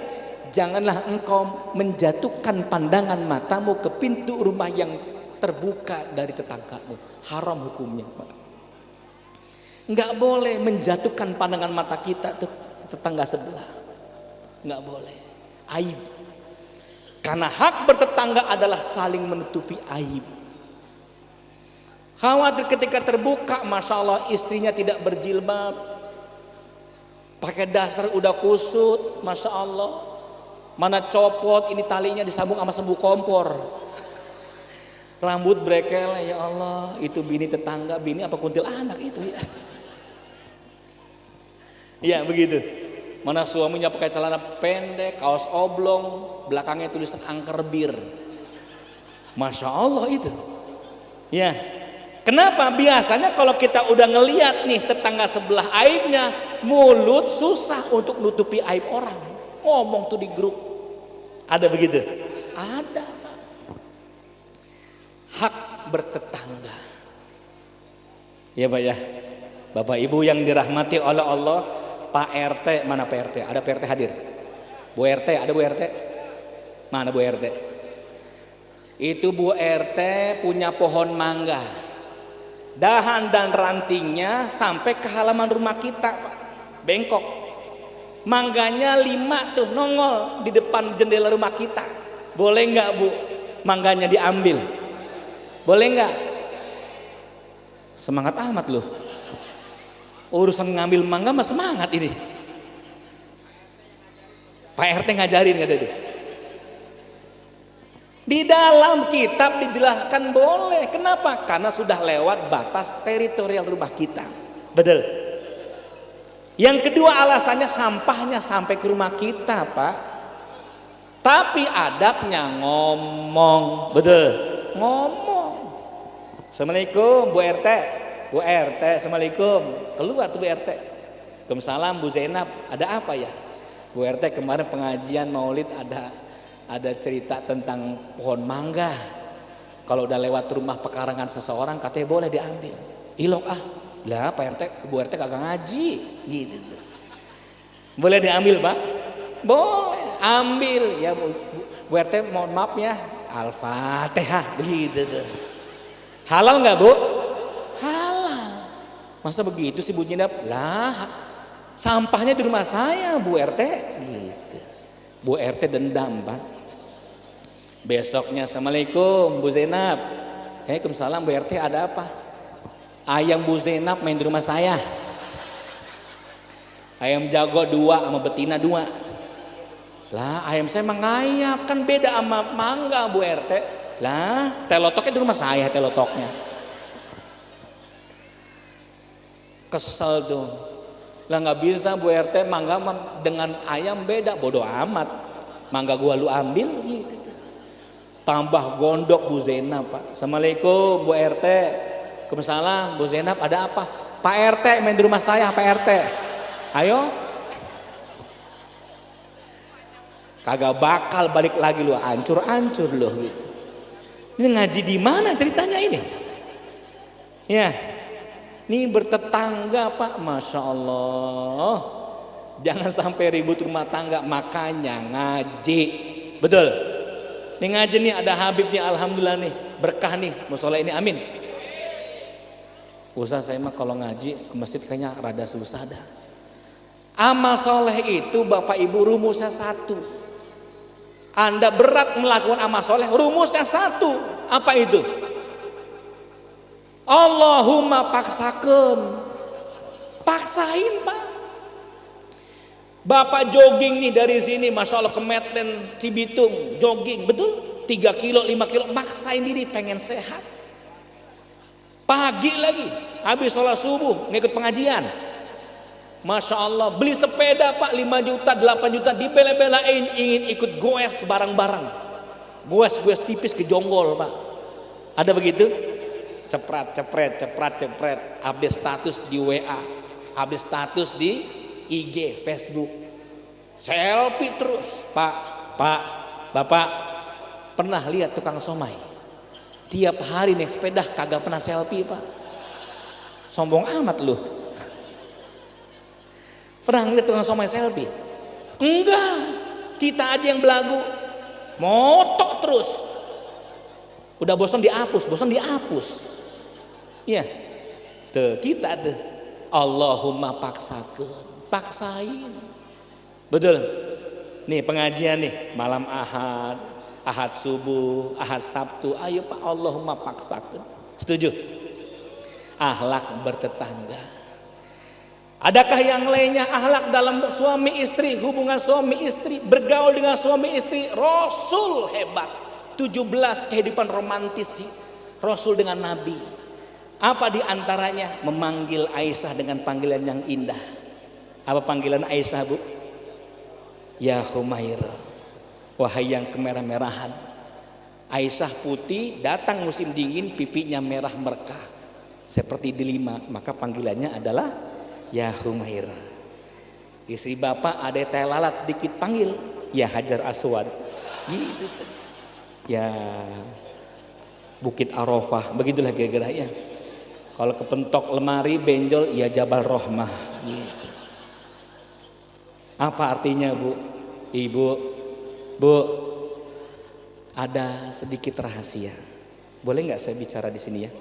Janganlah engkau menjatuhkan pandangan matamu ke pintu rumah yang terbuka dari tetanggamu. Haram hukumnya, Pak. Enggak boleh menjatuhkan pandangan mata kita ke tetangga sebelah. Enggak boleh. Aib. Karena hak bertetangga adalah saling menutupi aib. Khawatir ketika terbuka, Masya Allah istrinya tidak berjilbab, pakai dasar udah kusut, Masya Allah. Mana copot, ini talinya disambung sama sebu kompor. Rambut brekel, ya Allah, itu bini tetangga, bini apa kuntilanak itu ya. Ya begitu. Mana suaminya pakai celana pendek, kaos oblong, belakangnya tulisan angker bir. Masya Allah itu. Ya. Kenapa? Biasanya kalau kita udah ngeliat nih tetangga sebelah aibnya, mulut susah untuk nutupi aib orang. Ngomong tuh di grup. Ada begitu? Ada, Pak. Hak bertetangga. Ya, Pak ya. Bapak Ibu yang dirahmati oleh Allah, Pak RT, mana Pak RT? Ada Pak RT hadir? Bu RT, ada Bu RT? Mana Bu RT? Itu Bu RT punya pohon mangga. Dahan dan rantingnya sampai ke halaman rumah kita, Pak. Bengkok. Mangganya 5 tuh nongol di depan jendela rumah kita. Boleh nggak, Bu, mangganya diambil? Boleh nggak? Semangat amat loh. Urusan ngambil mangga mah semangat ini. Pak RT ngajarin nggak ada. Di dalam kitab dijelaskan boleh. Kenapa? Karena sudah lewat batas teritorial rumah kita. Betul. Yang kedua alasannya sampahnya sampai ke rumah kita, Pak. Tapi adabnya ngomong. Betul. Ngomong. Assalamualaikum Bu RT. Bu RT, Assalamualaikum. Keluar tuh Bu RT. Waalaikumsalam Bu Zainab. Ada apa ya? Bu RT kemarin pengajian maulid ada cerita tentang pohon mangga. Kalau udah lewat rumah pekarangan seseorang katanya boleh diambil. Ilok ah. Lah Pak RT, Bu RT kagak ngaji gitu tuh. Boleh diambil, Pak? Boleh, ambil ya Bu RT, mohon maaf ya. Al-Fatihah begitu tuh. Halal nggak, Bu? Halal. Masa begitu sih Bu Jinab? Lah, sampahnya di rumah saya, Bu RT gitu. Bu RT dendam, Pak. Besoknya Assalamualaikum Bu Zainab. Waalaikumsalam Bu RT, ada apa? Ayam Bu Zainab main di rumah saya. Ayam jago 2 sama betina 2. Lah ayam saya mengayap, kan beda sama mangga Bu RT. Lah telotoknya di rumah saya, telotoknya. Kesel tuh. Lah nggak bisa Bu RT, mangga dengan ayam beda, bodoh amat. Mangga gua lu ambil gitu. Tambah gondok Bu Zainab, Pak. Assalamualaikum Bu RT. Waalaikumsalam Bu Zainab, ada apa? Pak RT main di rumah saya, Pak RT. Ayo. Kagak bakal balik lagi lu, hancur-hancur loh gitu. Ini ngaji di mana ceritanya ini? Ya. Ini bertetangga, Pak. Masya Allah. Jangan sampai ribut rumah tangga, makanya ngaji. Betul. Ini ngaji nih ada Habib nih, alhamdulillah nih, berkah nih musola ini, amin. Ustaz saya mah kalau ngaji ke masjid kayaknya rada susah dah. Amal soleh itu Bapak Ibu rumusnya 1. Anda berat melakukan amal soleh, rumusnya 1. Apa itu? Allahumma paksakan. Paksain, Pak. Bapak jogging nih dari sini, Masya Allah ke Medland Cibitung, jogging, betul? 3 kilo, 5 kilo, maksain diri pengen sehat. Pagi lagi, habis sholat subuh, ngikut pengajian. Masya Allah, beli sepeda Pak, 5 juta, 8 juta, dibela-belain, ingin ikut goes barang-barang. Goes tipis ke jonggol, Pak. Ada begitu? cepret, update status di WA, update status di IG, Facebook, selfie terus. Pak, Bapak pernah lihat tukang somai? Tiap hari naik sepeda kagak pernah selfie, Pak. Sombong amat lu. Pernah lihat tukang somai selfie? Enggak. Kita aja yang belagu. Motok terus. Udah bosan dihapus. Iya. Tuh, kita tuh. Allahumma paksain. Betul. Nih pengajian nih, malam Ahad subuh, Ahad Sabtu. Ayo Pak, Allahumma paksakan. Setuju? Akhlak bertetangga. Adakah yang lainnya akhlak dalam suami istri, hubungan suami istri, bergaul dengan suami istri? Rasul hebat. 17 kehidupan romantis Rasul dengan Nabi. Apa di antaranya? Memanggil Aisyah dengan panggilan yang indah. Apa panggilan Aisyah, Bu? Ya Humaira, wahai yang kemerah-merahan. Aisyah putih, datang musim dingin, pipinya merah merkah seperti delima, maka panggilannya adalah ya Humaira. Istri bapak ada teh lalat sedikit, panggil ya Hajar Aswad. Gitu tuh. Ya Bukit Arafah, begitulah kira-kira ya. Kalau kepentok lemari benjol ya Jabal Rohmah. Gitu. Apa artinya, Bu? Ibu, Bu, ada sedikit rahasia. Boleh nggak saya bicara di sini ya?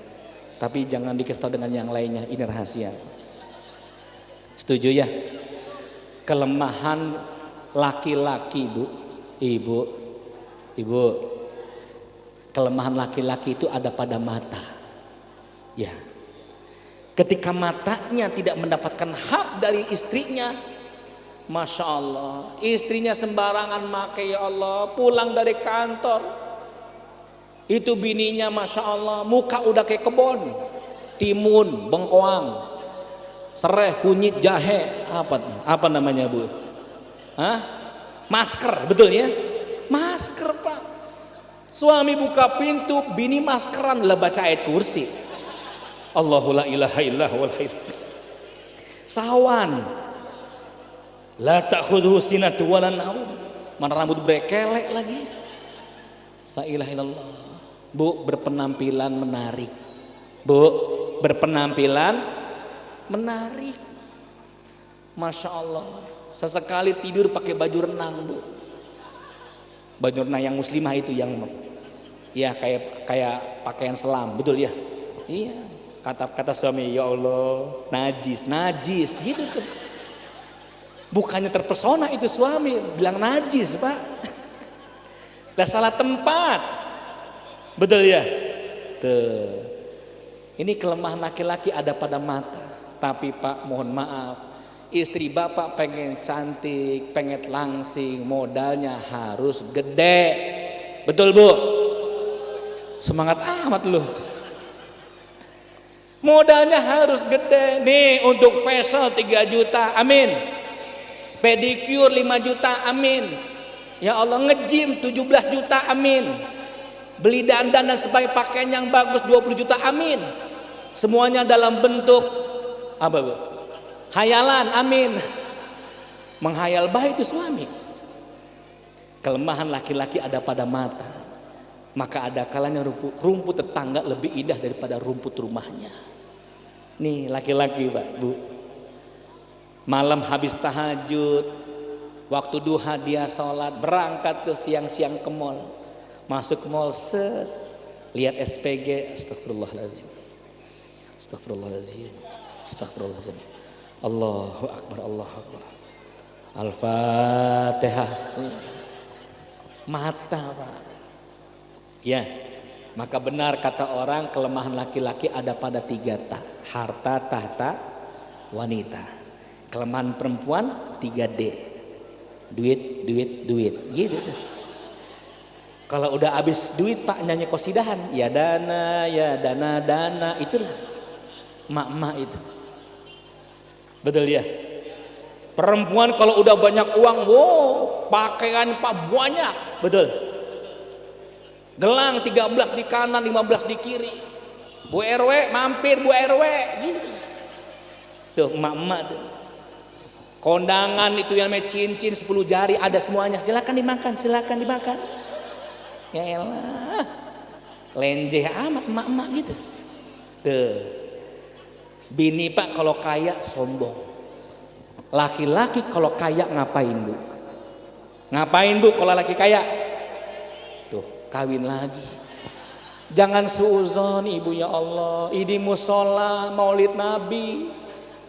Tapi jangan dikasih tahu dengan yang lainnya. Ini rahasia. Setuju ya? Kelemahan laki-laki, Bu, Ibu, kelemahan laki-laki itu ada pada mata. Ya. Ketika matanya tidak mendapatkan hak dari istrinya, Masya Allah, istrinya sembarangan make, ya Allah, pulang dari kantor, itu bininya Masya Allah, muka udah kayak kebon, timun, bengkoang, sereh, kunyit, jahe, apa namanya, Bu? Hah? Masker, betul ya? Masker, Pak. Suami buka pintu, bini maskeran, lah baca ayat kursi. Allahu la ilaha illallah wal hayy. Sawan. La ta'khudhuhu sinatun wa la naum. Mana rambut brekelek lagi. La ilaha illallah. Bu, berpenampilan menarik. Bu, berpenampilan menarik. Masya Allah. Sesekali tidur pakai baju renang, Bu. Baju renang yang muslimah itu, yang ya kayak pakaian selam, betul ya? Iya. Kata suami, ya Allah, najis gitu tuh. Bukannya terpesona itu suami, bilang najis, Pak. Lah salah tempat. Betul ya? Tuh. Ini kelemahan laki-laki ada pada mata. Tapi Pak, mohon maaf, istri Bapak pengen cantik, pengen langsing, modalnya harus gede. Betul, Bu? Semangat amat lu. Modalnya harus gede. Nih untuk facial 3 juta, amin. Pedicure 5 juta, amin. Ya Allah, nge-gym 17 juta, amin. Beli dandan dan sebagai pakaian yang bagus 20 juta, amin. Semuanya dalam bentuk apa, Bu? Hayalan, amin. Menghayal baik itu suami. Kelemahan laki-laki ada pada mata. Maka ada kalanya rumput tetangga lebih indah daripada rumput rumahnya. Nih laki-laki, Pak, Bu. Malam habis tahajud, waktu duha dia sholat, berangkat tuh siang-siang ke mall. Masuk ke mall, set, lihat SPG, astagfirullahaladzim. Astagfirullahaladzim. Astagfirullahaladzim. Allahu Akbar, Allahu Akbar. Al-Fatihah. Mata, Pak. Ya, maka benar kata orang, kelemahan laki-laki ada pada 3 tak. Harta, tahta, wanita. Kelemahan perempuan 3D. Duit, duit, duit. Gitu tuh. Kalau udah habis duit, Pak, nyanyi qosidahan. Ya dana, dana. Itulah mak-mak itu. Betul ya? Perempuan kalau udah banyak uang, wow, pakaian Pak banyak. Betul. Gelang 13 di kanan, 15 di kiri. Bu RW mampir, Bu RW gitu. Tuh emak-emak tuh. Kondangan itu yang namanya cincin 10 jari ada semuanya. Silakan dimakan, silakan dimakan. Ya elah. Lenjeh amat emak-emak gitu. Tuh. Bini Pak kalau kaya sombong. Laki-laki kalau kaya ngapain Bu? Ngapain Bu kalau laki kaya? Tuh, kawin lagi. Jangan suuzon ibu ya Allah. Ini musola maulid Nabi.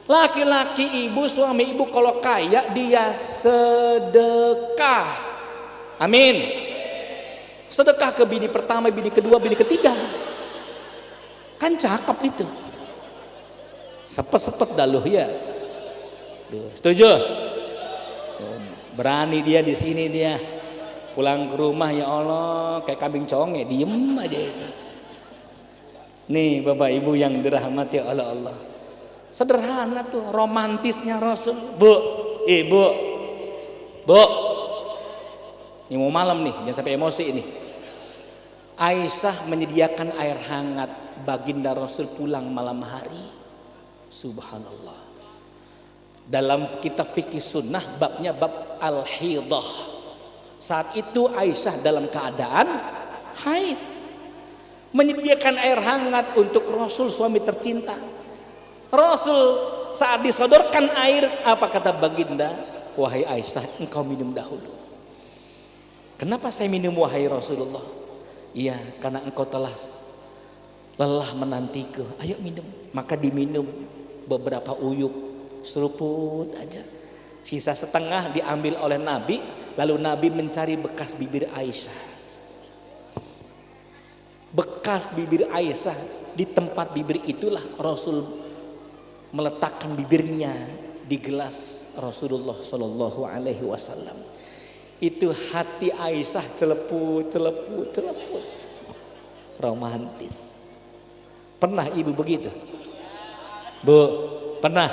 Laki-laki ibu, suami ibu kalau kaya dia sedekah. Amin. Sedekah ke bini pertama, bini kedua, bini ketiga. Kan cakep itu. Sepet-sepet dah lu ya. Setuju? Berani dia di sini dia. Pulang ke rumah ya Allah kayak kambing conge, diem aja itu. Nih Bapak Ibu yang dirahmati oleh Allah. Sederhana tuh romantisnya Rasul. Bu, Ibu. Bu. Ini mau malam nih, jangan sampai emosi ini. Aisyah menyediakan air hangat baginda Rasul pulang malam hari. Subhanallah. Dalam kitab fikih sunnah babnya bab al-hidah. Saat itu Aisyah dalam keadaan haid, menyediakan air hangat untuk Rasul suami tercinta. Rasul saat disodorkan air, apa kata baginda? Wahai Aisyah, engkau minum dahulu. Kenapa saya minum wahai Rasulullah? Iya, karena engkau telah lelah menantiku. Ayo minum. Maka diminum beberapa uyup, seruput aja. Sisa setengah diambil oleh Nabi. Lalu Nabi mencari bekas bibir Aisyah. Bekas bibir Aisyah, di tempat bibir itulah Rasul meletakkan bibirnya di gelas Rasulullah Shallallahu Alaihi Wasallam. Itu hati Aisyah celeput, celeput, celeput. Romantis. Pernah ibu begitu? Bu, pernah?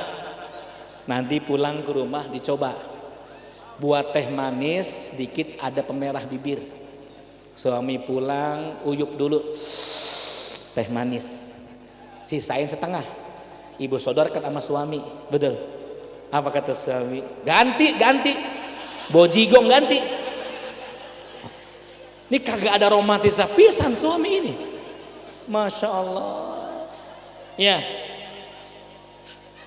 Nanti pulang ke rumah dicoba. Buat teh manis sedikit ada pemerah bibir. Suami pulang uyup dulu teh manis. Sisain setengah. Ibu sodorkan sama suami. Betul. Apa kata suami? Ganti. Bojigong ganti. Ini kagak ada romantis pisan suami ini. Masya Allah. Ya.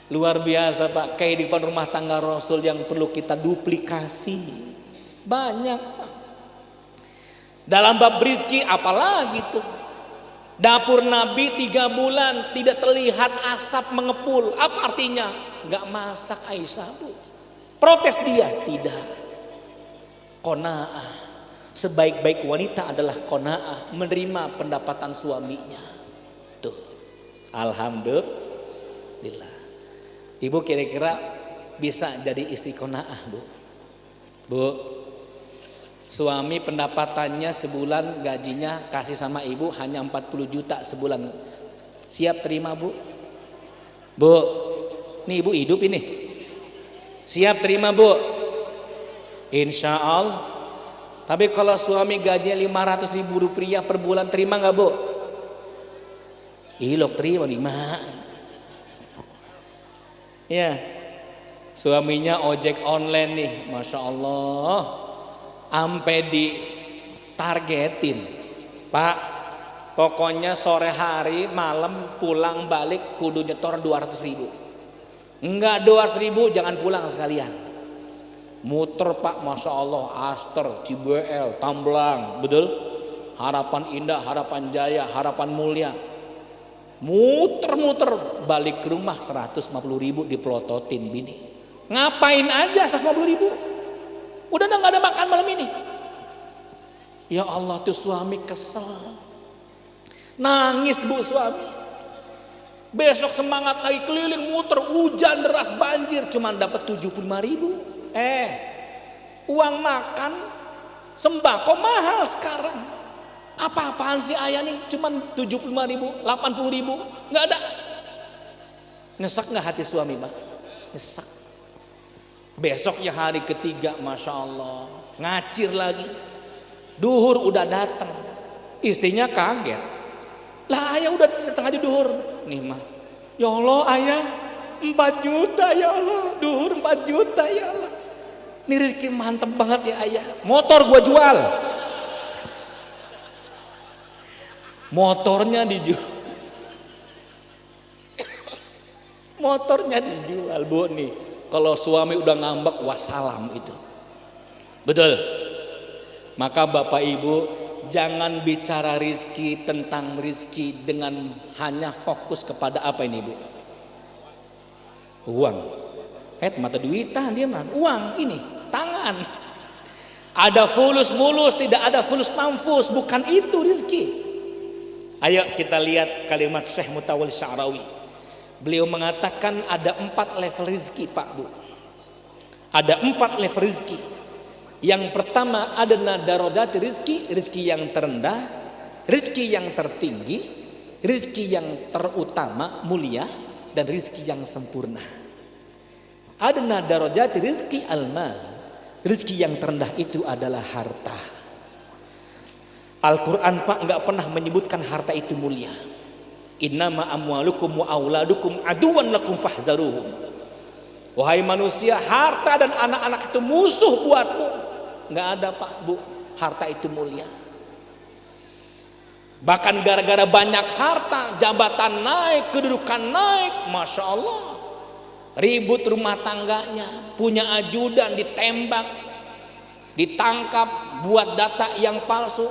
Luar biasa Pak, kehidupan rumah tangga Rasul yang perlu kita duplikasi. Banyak Pak. Dalam bab rizki apalagi tuh. Dapur Nabi 3 bulan tidak terlihat asap mengepul. Apa artinya? Gak masak Aisyah Bu. Protes dia, tidak. Qanaah. Sebaik-baik wanita adalah qanaah, menerima pendapatan suaminya. Tuh. Alhamdulillah. Ibu kira-kira bisa jadi istri qanaah Bu? Bu, suami pendapatannya sebulan gajinya kasih sama ibu hanya 40 juta sebulan. Siap terima Bu? Bu, nih ibu hidup ini. Siap terima Bu? Insya Allah. Tapi kalau suami gajinya 500 ribu rupiah per bulan terima gak Bu? Ilok terima 5. Ya, suaminya ojek online nih, Masya Allah, sampai ditargetin, Pak, pokoknya sore hari malam pulang balik kudu nyetor 200 ribu. Enggak 200 ribu jangan pulang sekalian. Muter Pak, Masya Allah, Aster, Cibel, Tamblang, betul? Harapan Indah, Harapan Jaya, Harapan Mulia. Muter-muter balik ke rumah 150 ribu dipelototin bini. Ngapain aja 150 ribu? Udah gak ada makan malam ini. Ya Allah tuh suami kesel. Nangis Bu suami. Besok semangat lagi keliling muter, hujan deras banjir, cuman dapat 75 ribu. Uang makan sembako mahal sekarang. Apa-apaan sih ayah nih? Cuman 75 ribu, 80 ribu, nggak ada. Nyesek nggak hati suami Pak? Nyesek. Besoknya hari ketiga, Masya Allah, ngacir lagi. Duhur udah datang, istrinya kaget. Lah ayah udah datang aja duhur. Nih mah. Ya Allah ayah 4 juta ya Allah. Duhur 4 juta ya Allah. Ini rezeki mantep banget ya ayah. Motor gua jual. Motornya dijual. Motornya dijual bu nih. Kalau suami udah ngambek wassalam itu. Betul. Maka bapak ibu jangan bicara rizki tentang rizki dengan hanya fokus kepada apa ini bu? Uang. Mata duitan dia mah. Uang ini tangan. Ada fulus mulus, tidak ada fulus manfus. Bukan itu rizki. Ayo kita lihat kalimat Syekh Mutawalli Sya'rawi. Beliau mengatakan ada 4 level rizki pak bu. Ada 4 level rizki. Yang pertama ada darajat rizki, rizki yang terendah, rizki yang tertinggi, rizki yang terutama, mulia, dan rizki yang sempurna. Ada darajat rizki al-mal, rizki yang terendah itu adalah harta. Al-Quran pak nggak pernah menyebutkan harta itu mulia. Innama amwalukum wa auladukum aduwan lakum fahzaruhum. Wahai manusia, harta dan anak-anak itu musuh buatmu. Nggak ada pak bu, harta itu mulia. Bahkan gara-gara banyak harta, jabatan naik, kedudukan naik, masya Allah. Ribut rumah tangganya, punya ajudan ditembak, ditangkap, buat data yang palsu,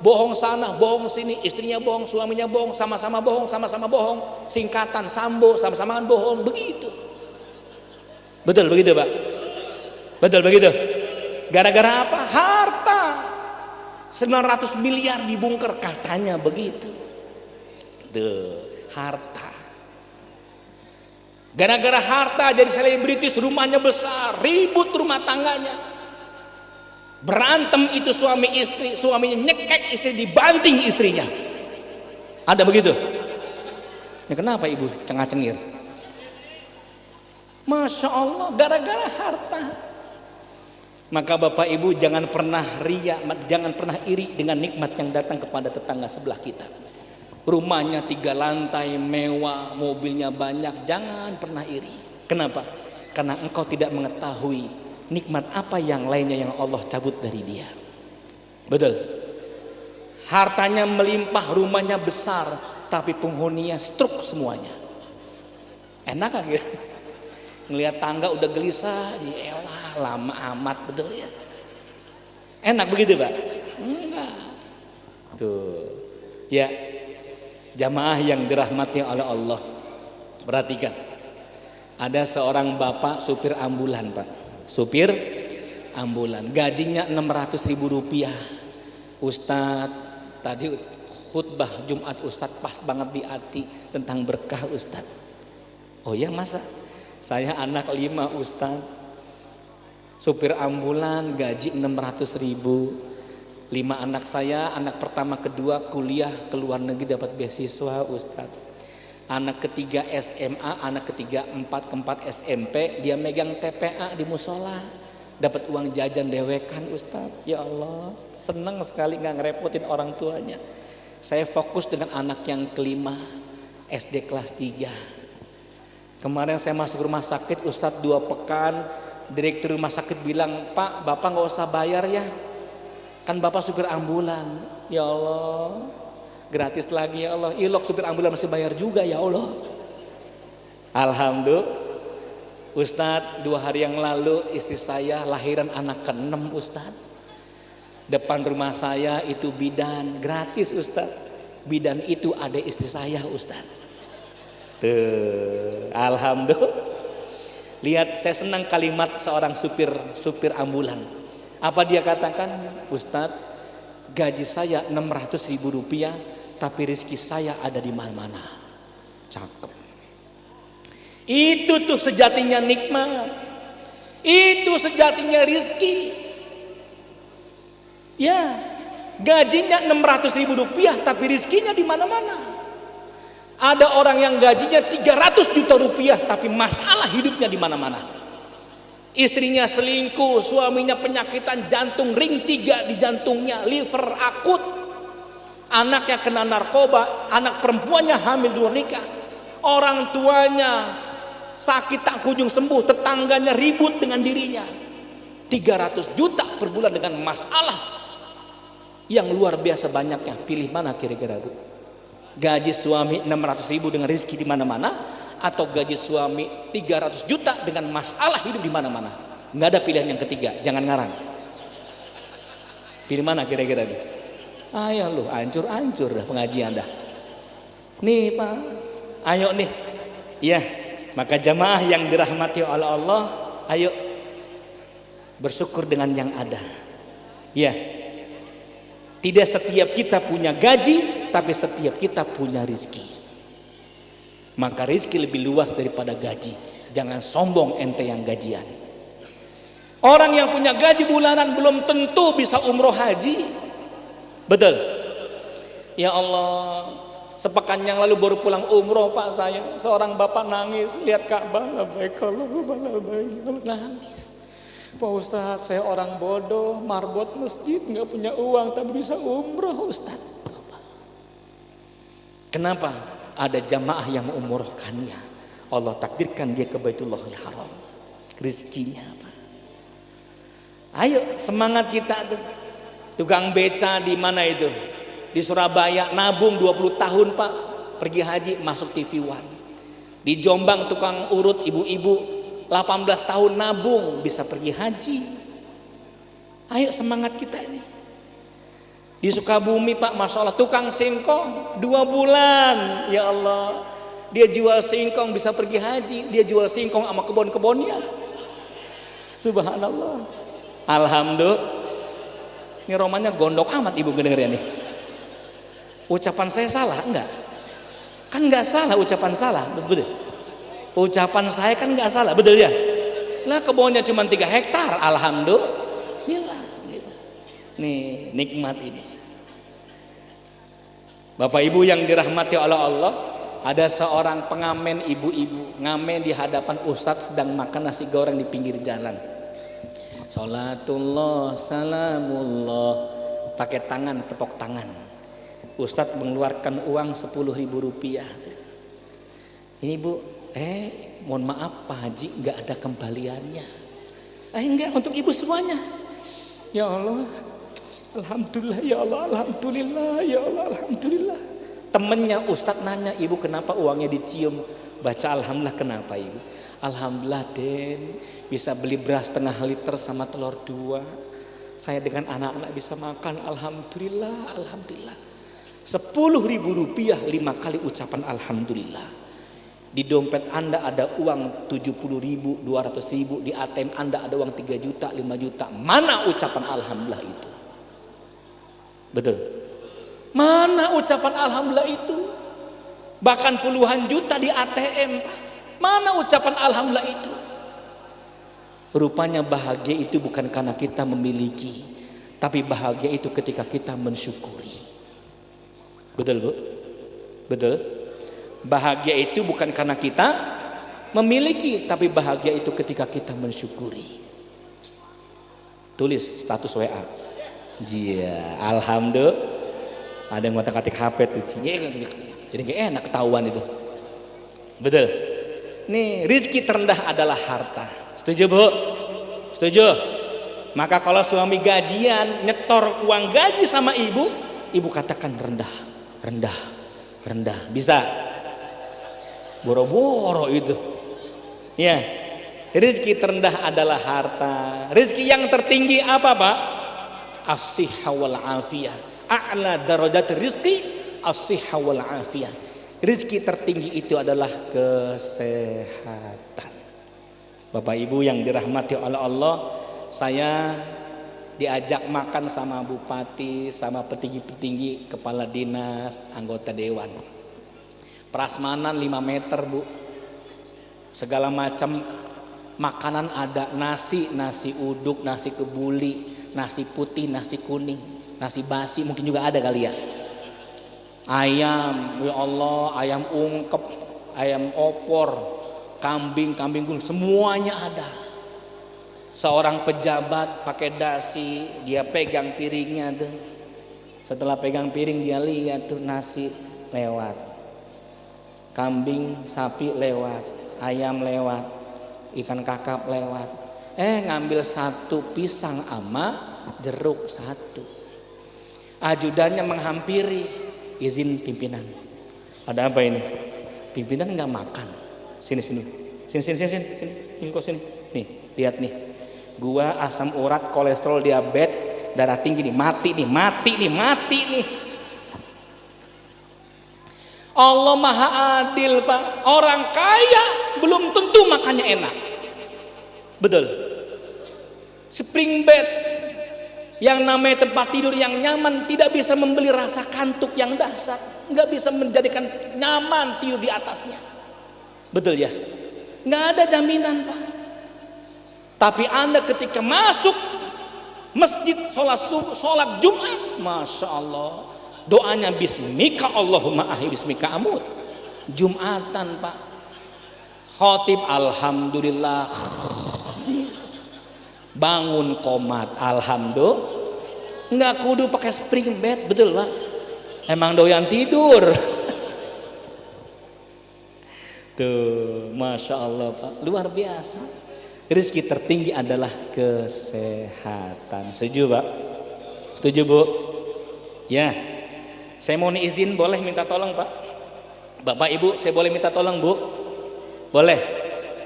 bohong sana, bohong sini, istrinya bohong, suaminya bohong, sama-sama bohong, singkatan sambo, sama-sama bohong, begitu. Betul begitu pak? Betul begitu? Gara-gara apa? Harta 900 miliar dibungker katanya begitu. Harta. Gara-gara harta jadi selebritis, rumahnya besar, ribut rumah tangganya. Berantem itu suami istri, suaminya nyekek istri, dibanting istrinya. Ada begitu? Ya kenapa ibu cengah-cengir? Masya Allah, gara-gara harta. Maka bapak ibu jangan pernah ria, jangan pernah iri dengan nikmat yang datang kepada tetangga sebelah kita. Rumahnya 3 lantai, mewah, mobilnya banyak, jangan pernah iri. Kenapa? Karena engkau tidak mengetahui nikmat apa yang lainnya yang Allah cabut dari dia. Betul. Hartanya melimpah, rumahnya besar, tapi penghuninya stroke semuanya. Enak kan gitu? Ngelihat tangga udah gelisah, ya elah, lama amat, betul ya. Enak begitu pak? Enggak. Tuh, ya jamaah yang dirahmati oleh Allah, perhatikan. Ada seorang bapak supir ambulan pak, supir ambulan, gajinya 600.000 rupiah. Ustadz, tadi khutbah Jumat Ustadz pas banget di hati tentang berkah Ustadz. Oh ya masa? Saya anak 5 Ustadz, supir ambulan, gaji 600.000. 5 anak saya, anak pertama kedua kuliah ke luar negeri dapat beasiswa Ustadz. Anak ketiga SMA, anak ketiga keempat SMP, dia megang TPA di musola, dapat uang jajan dewekan Ustadz. Ya Allah, senang sekali nggak ngerepotin orang tuanya. Saya fokus dengan anak yang kelima, SD kelas 3. Kemarin saya masuk rumah sakit Ustadz 2 pekan, direktur rumah sakit bilang, Pak, Bapak nggak usah bayar ya, kan Bapak supir ambulan. Ya Allah, gratis lagi ya Allah. Ilok supir ambulan masih bayar juga ya Allah. Alhamdulillah. Ustadz 2 hari yang lalu istri saya lahiran anak ke-6 Ustadz. Depan rumah saya itu bidan, gratis Ustadz. Bidan itu ada istri saya Ustadz. Tuh, alhamdulillah. Lihat, saya senang kalimat seorang supir ambulan. Apa dia katakan? Ustadz, gaji saya 600.000 rupiah, tapi rezeki saya ada di mana-mana. Cakep. Itu tuh sejatinya nikmat. Itu sejatinya rezeki. Ya, gajinya 600.000 rupiah, tapi rezekinya di mana-mana. Ada orang yang gajinya 300 juta rupiah tapi masalah hidupnya di mana-mana. Istrinya selingkuh, suaminya penyakitan jantung, ring 3 di jantungnya, liver akut. Anaknya kena narkoba, anak perempuannya hamil di luar nikah, orang tuanya sakit tak kunjung sembuh, tetangganya ribut dengan dirinya. 300 juta per bulan dengan masalah yang luar biasa banyaknya. Pilih mana kira-kira, Bu? Gaji suami 600 ribu dengan rezeki di mana-mana, atau gaji suami 300 juta dengan masalah hidup di mana-mana? Nggak ada pilihan yang ketiga, jangan ngarang. Pilih mana kira-kira, Bu? Ayo lu, hancur-hancur dah pengajian dah. Nih Pak, ayo nih. Ya, maka jamaah yang dirahmati oleh Allah, ayo bersyukur dengan yang ada. Ya, tidak setiap kita punya gaji, tapi setiap kita punya rizki. Maka rizki lebih luas daripada gaji. Jangan sombong ente yang gajian. Orang yang punya gaji bulanan belum tentu bisa umroh haji. Betul. Ya Allah, sepekan yang lalu baru pulang umroh Pak saya. Seorang bapak nangis lihat Ka'bah, labbaik Allahumma labbaik, nangis. Pak Ustaz, saya orang bodoh, marbot masjid, nggak punya uang tapi bisa umroh Ustaz. Kenapa? Ada jamaah yang mengumrohkannya. Allah takdirkan dia ke Baitullahil Haram. Rizkinya Pak. Ayo semangat kita tuh. Tukang beca di mana itu? Di Surabaya nabung 20 tahun Pak, pergi haji masuk TV One. Di Jombang tukang urut ibu-ibu 18 tahun nabung bisa pergi haji. Ayo semangat kita ini. Di Sukabumi Pak, Masya Allah tukang singkong 2 bulan, ya Allah, dia jual singkong bisa pergi haji. Dia jual singkong sama kebun-kebunnya. Subhanallah. Alhamdulillah. Ini romannya gondok amat ibu kedengeran nih. Ucapan saya salah enggak? Kan enggak salah ucapan salah, betul. Ucapan saya kan enggak salah, betul ya? Lah kebunnya cuma 3 hektar, alhamdulillah gitu. Nih nikmat ini. Bapak Ibu yang dirahmati oleh Allah, ada seorang pengamen ibu-ibu ngamen di hadapan ustadz sedang makan nasi goreng di pinggir jalan. Salatullah salamullah, pakai tangan, tepok tangan. Ustadz mengeluarkan uang 10.000 rupiah. Ini Bu, mohon maaf Pak Haji, nggak ada kembaliannya. Enggak, untuk ibu semuanya. Ya Allah, alhamdulillah ya Allah, alhamdulillah ya Allah, alhamdulillah. Temennya Ustadz nanya, ibu kenapa uangnya dicium? Baca alhamdulillah. Kenapa ibu? Alhamdulillah Den, bisa beli beras setengah liter sama telur 2. Saya dengan anak-anak bisa makan, alhamdulillah, alhamdulillah. 10.000 rupiah 5 kali ucapan alhamdulillah. Di dompet Anda ada uang 70.000, 200.000, di ATM Anda ada uang 3 juta, 5 juta. Mana ucapan alhamdulillah itu? Betul. Mana ucapan alhamdulillah itu? Bahkan puluhan juta di ATM, Pak. Mana ucapan alhamdulillah itu? Rupanya bahagia itu bukan karena kita memiliki, tapi bahagia itu ketika kita mensyukuri. Betul Bu? Betul? Bahagia itu bukan karena kita memiliki, tapi bahagia itu ketika kita mensyukuri. Tulis status WA. Jia, alhamdulillah. Ada yang ngotak-ngatik HP tuh. Jadi gak enak ketahuan itu. Betul? Nih, rizki terendah adalah harta. Setuju Bu? Setuju? Maka kalau suami gajian nyetor uang gaji sama ibu, ibu katakan rendah, rendah, rendah. Bisa? Boro-boro itu. Ya. Rizki terendah adalah harta. Rizki yang tertinggi apa Pak? As-sihha wal afiyah. A'la darajat rizki as-sihha wal afiyah. Rizki tertinggi itu adalah kesehatan. Bapak Ibu yang dirahmati oleh Allah, saya diajak makan sama bupati, sama petinggi-petinggi, kepala dinas, anggota dewan. Prasmanan 5 meter Bu. Segala macam makanan ada, nasi uduk, nasi kebuli, nasi putih, nasi kuning, nasi basi mungkin juga ada kali ya. Ayam, ya Allah, ayam ungkep, ayam opor, kambing kuning, semuanya ada. Seorang pejabat pakai dasi, dia pegang piringnya tuh. Setelah pegang piring dia lihat tuh nasi lewat, kambing, sapi lewat, ayam lewat, ikan kakap lewat. Ngambil satu pisang ama jeruk satu. Ajudannya menghampiri, izin pimpinan. Ada apa ini? Pimpinan nggak makan. Sini. Ini kok sini. Nih, lihat nih. Gua asam urat, kolesterol, diabetes, darah tinggi nih, mati nih. Allah Maha Adil, Pak. Orang kaya belum tentu makannya enak. Betul. Spring bed yang namanya tempat tidur yang nyaman tidak bisa membeli rasa kantuk yang dahsyat, nggak bisa menjadikan nyaman tidur di atasnya. Betul ya? Nggak ada jaminan, Pak. Tapi Anda ketika masuk masjid sholat Jumat, Masya Allah, doanya bismika Allahumma ahyi bismika amut. Jumatan, Pak. Khotib alhamdulillah. Bangun komat alhamdulillah. Nggak kudu pakai spring bed, betul Pak? Emang doyan tidur. Tuh, Masya Allah Pak, luar biasa. Rezeki tertinggi adalah kesehatan. Setuju Pak? Setuju Bu? Ya. Saya mau izin, boleh minta tolong Pak? Bapak Ibu, saya boleh minta tolong Bu? Boleh.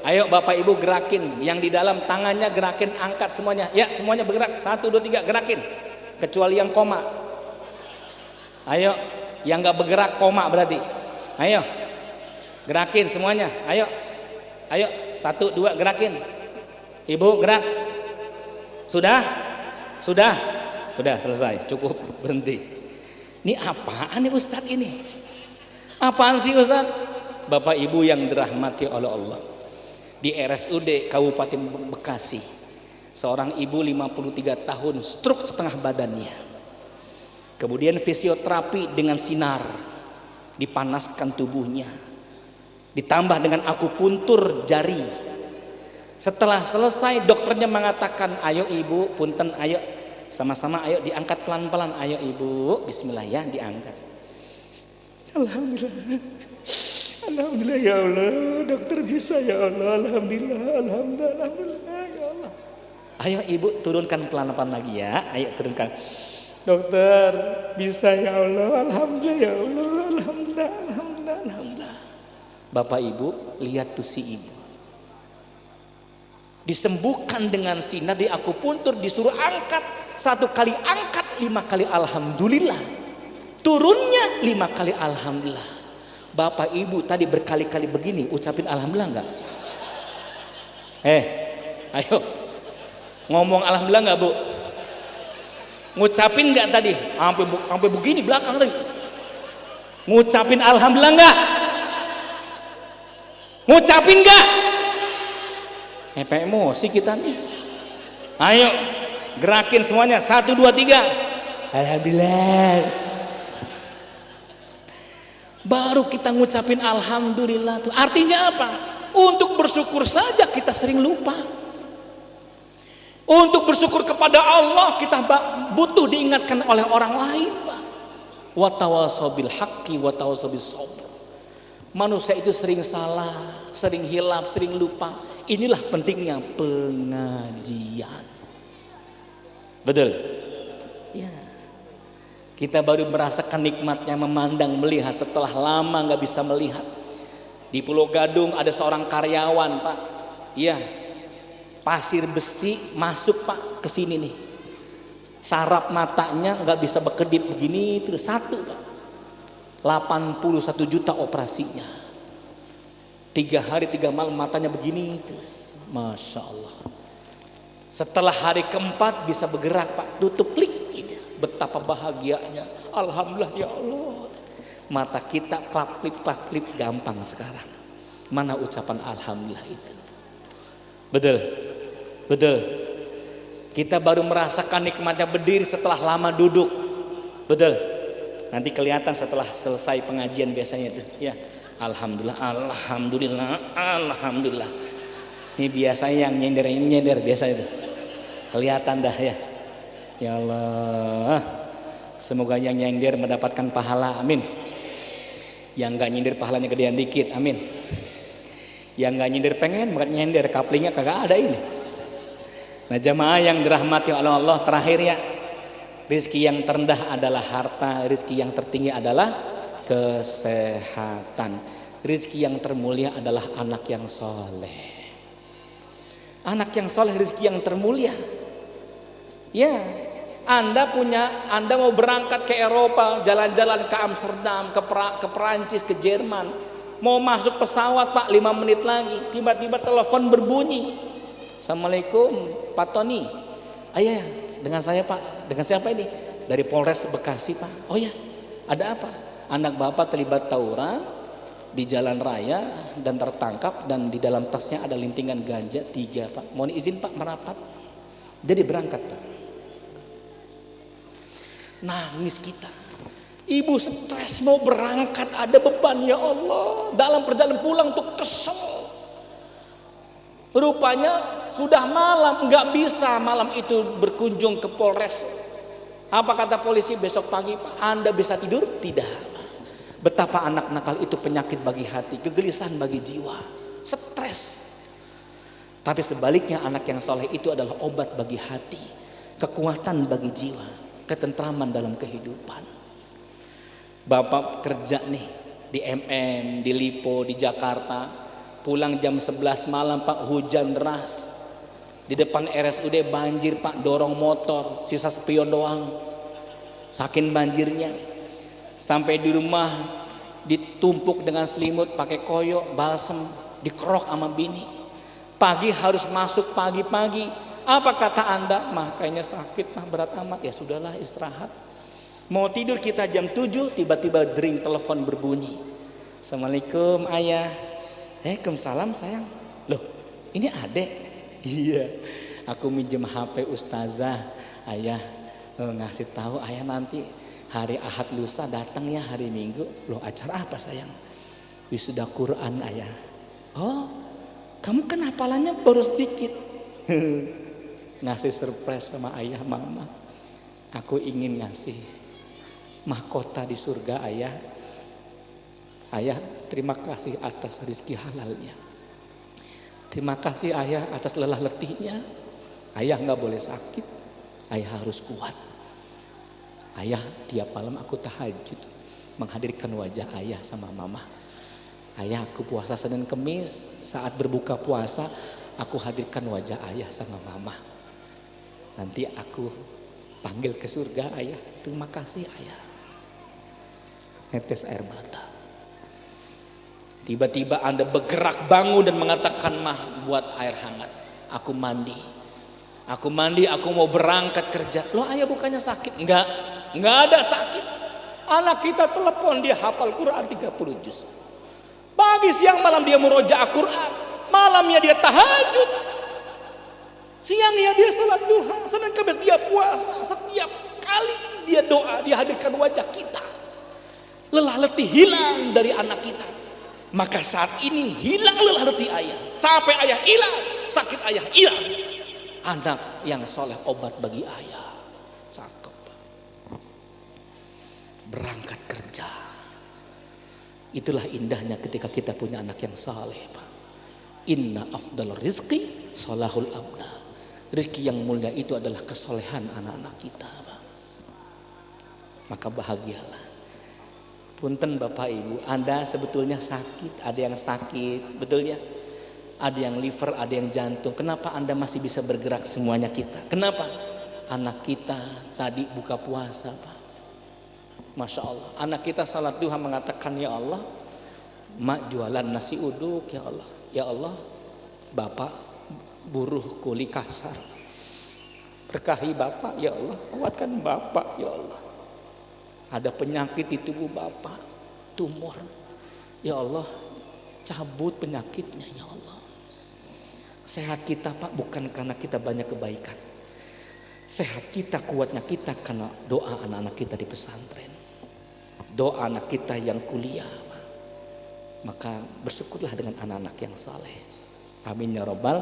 Ayo Bapak Ibu gerakin, yang di dalam tangannya gerakin, angkat semuanya. Ya, semuanya bergerak. 1, 2, 3 gerakin. Kecuali yang koma. Ayo, yang nggak bergerak koma berarti. Ayo, gerakin semuanya. Ayo, 1, 2 gerakin. Ibu gerak. Sudah selesai. Cukup, berhenti. Ini apaan nih Ustadz ini? Apaan sih Ustadz? Bapak Ibu yang dirahmati oleh Allah. Di RSUD Kabupaten Bekasi, seorang ibu 53 tahun stroke setengah badannya. Kemudian fisioterapi dengan sinar, dipanaskan tubuhnya, ditambah dengan akupuntur jari. Setelah selesai dokternya mengatakan, ayo ibu, punten, ayo sama-sama, ayo diangkat pelan-pelan, ayo ibu, bismillah ya, diangkat. Alhamdulillah ya Allah, dokter bisa ya Allah, alhamdulillah ya Allah. Ayo ibu turunkan pelan-pelan lagi ya, ayo turunkan. Dokter bisa ya Allah, alhamdulillah ya Allah, alhamdulillah. Bapak Ibu lihat tuh si ibu, disembuhkan dengan sinar, di akupuntur, disuruh angkat 1 kali angkat 5 kali alhamdulillah, turunnya 5 kali alhamdulillah. Bapak Ibu tadi berkali-kali begini ucapin alhamdulillah enggak? Ayo ngomong alhamdulillah enggak Bu? Ngucapin enggak tadi? Sampai begini belakang tadi. Ngucapin alhamdulillah enggak? Ngucapin enggak? Emosi kita nih. Ayo gerakin semuanya 1, 2, 3. Alhamdulillah. Baru kita ngucapin alhamdulillah tuh. Artinya apa? Untuk bersyukur saja kita sering lupa. Untuk bersyukur kepada Allah kita butuh diingatkan oleh orang lain, Pak. Wa tawassaw bil haqqi wa tawassaw bis sabr. Manusia itu sering salah, sering hilaf, sering lupa. Inilah pentingnya pengajian. Betul? Ya. Kita baru merasakan nikmatnya memandang, melihat setelah lama nggak bisa melihat. Di Pulau Gadung ada seorang karyawan Pak, iya, pasir besi masuk Pak ke sini nih, saraf matanya nggak bisa berkedip begini terus satu Pak, 81 juta operasinya, 3 hari 3 malam matanya begini terus, Masya Allah. Setelah hari keempat bisa bergerak Pak, tutup klik. Betapa bahagianya, alhamdulillah ya Allah. Mata kita klap-klip gampang sekarang. Mana ucapan alhamdulillah itu? Betul. Kita baru merasakan nikmatnya berdiri setelah lama duduk. Betul. Nanti kelihatan setelah selesai pengajian biasanya itu. Ya, alhamdulillah. Ini biasanya yang nyender biasa itu. Kelihatan dah ya. Ya Allah, Semoga yang nyender mendapatkan pahala, amin. Yang nggak nyender pahalanya gedean dikit, amin. Yang nggak nyender pengen bukan nyender, kaplingnya kagak ada ini. Nah jamaah yang dirahmati oleh Allah, terakhir ya, rizki yang terendah adalah harta, rizki yang tertinggi adalah kesehatan, rizki yang termulia adalah anak yang soleh. Anak yang soleh rizki yang termulia. Ya, Anda mau berangkat ke Eropa, jalan-jalan ke Amsterdam, ke Perancis, ke Jerman, mau masuk pesawat Pak, 5 menit lagi, tiba-tiba telepon berbunyi. Assalamualaikum Pak Tony. Ayah, dengan saya Pak, dengan siapa ini? Dari Polres Bekasi Pak. Oh ya, ada apa? Anak Bapak terlibat tawuran di jalan raya dan tertangkap, dan di dalam tasnya ada lintingan ganja 3 Pak. Mohon izin Pak merapat. Jadi berangkat Pak. Nangis kita. Ibu stres mau berangkat, ada beban ya Allah. Dalam perjalanan pulang tuh kesel. Rupanya sudah malam, nggak bisa malam itu berkunjung ke Polres. Apa kata polisi? Besok pagi Pak, Anda bisa tidur? Tidak. Betapa anak nakal itu penyakit bagi hati, kegelisahan bagi jiwa, stres. Tapi sebaliknya anak yang soleh itu adalah obat bagi hati, kekuatan bagi jiwa, ketentraman dalam kehidupan. Bapak kerja nih di MM, di Lipo, di Jakarta, pulang jam 11 malam Pak, hujan deras. Di depan RSUD banjir Pak, dorong motor, sisa spion doang. Saking banjirnya. Sampai di rumah ditumpuk dengan selimut, pakai koyo, balsem, dikerok sama bini. Pagi harus masuk pagi-pagi. Apa kata Anda? Mah kayaknya sakit, mah berat amat. Ya sudahlah, istirahat. Mau tidur kita jam 7, tiba-tiba dering telepon berbunyi. Assalamualaikum ayah. Waalaikumsalam sayang. Loh, ini adek? Iya, aku minjem HP ustazah. Ayah ngasih tahu ayah nanti hari Ahad lusa datang ya, hari Minggu. Loh, acara apa sayang? Wisuda Quran ayah. Oh, kamu kan hafalannya baru sedikit. Ngasih surprise sama ayah mama. Aku ingin ngasih mahkota di surga ayah. Ayah terima kasih atas rezeki halalnya. Terima kasih ayah atas lelah letihnya. Ayah gak boleh sakit. Ayah harus kuat. Ayah tiap malam aku tahajud menghadirkan wajah ayah sama mama. Ayah aku puasa Senin Kemis, saat berbuka puasa aku hadirkan wajah ayah sama mama. Nanti aku panggil ke surga ayah. Terima kasih ayah. Netes air mata. Tiba-tiba Anda bergerak bangun dan mengatakan, mah buat air hangat. Aku mandi. Aku mandi, aku mau berangkat kerja. Loh ayah bukannya sakit? Enggak ada sakit. Anak kita telepon, dia hafal Quran 30 juz. Pagi siang malam dia murojaah Quran. Malamnya dia tahajud. Siangnya dia salat duha. Senin Kamis dia puasa. Setiap kali dia doa, dia hadirkan wajah kita. Lelah letih hilang dari anak kita. Maka saat ini hilang lelah letih ayah. Capek ayah hilang. Sakit ayah hilang. Anak yang soleh obat bagi ayah. Cakep. Berangkat kerja. Itulah indahnya ketika kita punya anak yang soleh Pak. Inna afdal rizki solahul abna. Rizki yang mulia itu adalah kesolehan anak-anak kita Pak. Maka bahagialah. Punten Bapak Ibu, Anda sebetulnya sakit, ada yang sakit, betulnya. Ada yang liver, ada yang jantung. Kenapa Anda masih bisa bergerak semuanya kita? Kenapa? Anak kita tadi buka puasa Pak. Masya Allah. Anak kita salat duha mengatakan, ya Allah, mak jualan nasi uduk ya Allah. Ya Allah, Bapak buruh kuli kasar. Berkahi Bapak ya Allah, kuatkan Bapak ya Allah. Ada penyakit di tubuh Bapak, tumor. Ya Allah, cabut penyakitnya ya Allah. Sehat kita Pak bukan karena kita banyak kebaikan. Sehat kita, kuatnya kita karena doa anak-anak kita di pesantren. Doa anak kita yang kuliah Pak. Maka bersyukurlah dengan anak-anak yang saleh. Amin ya rabbal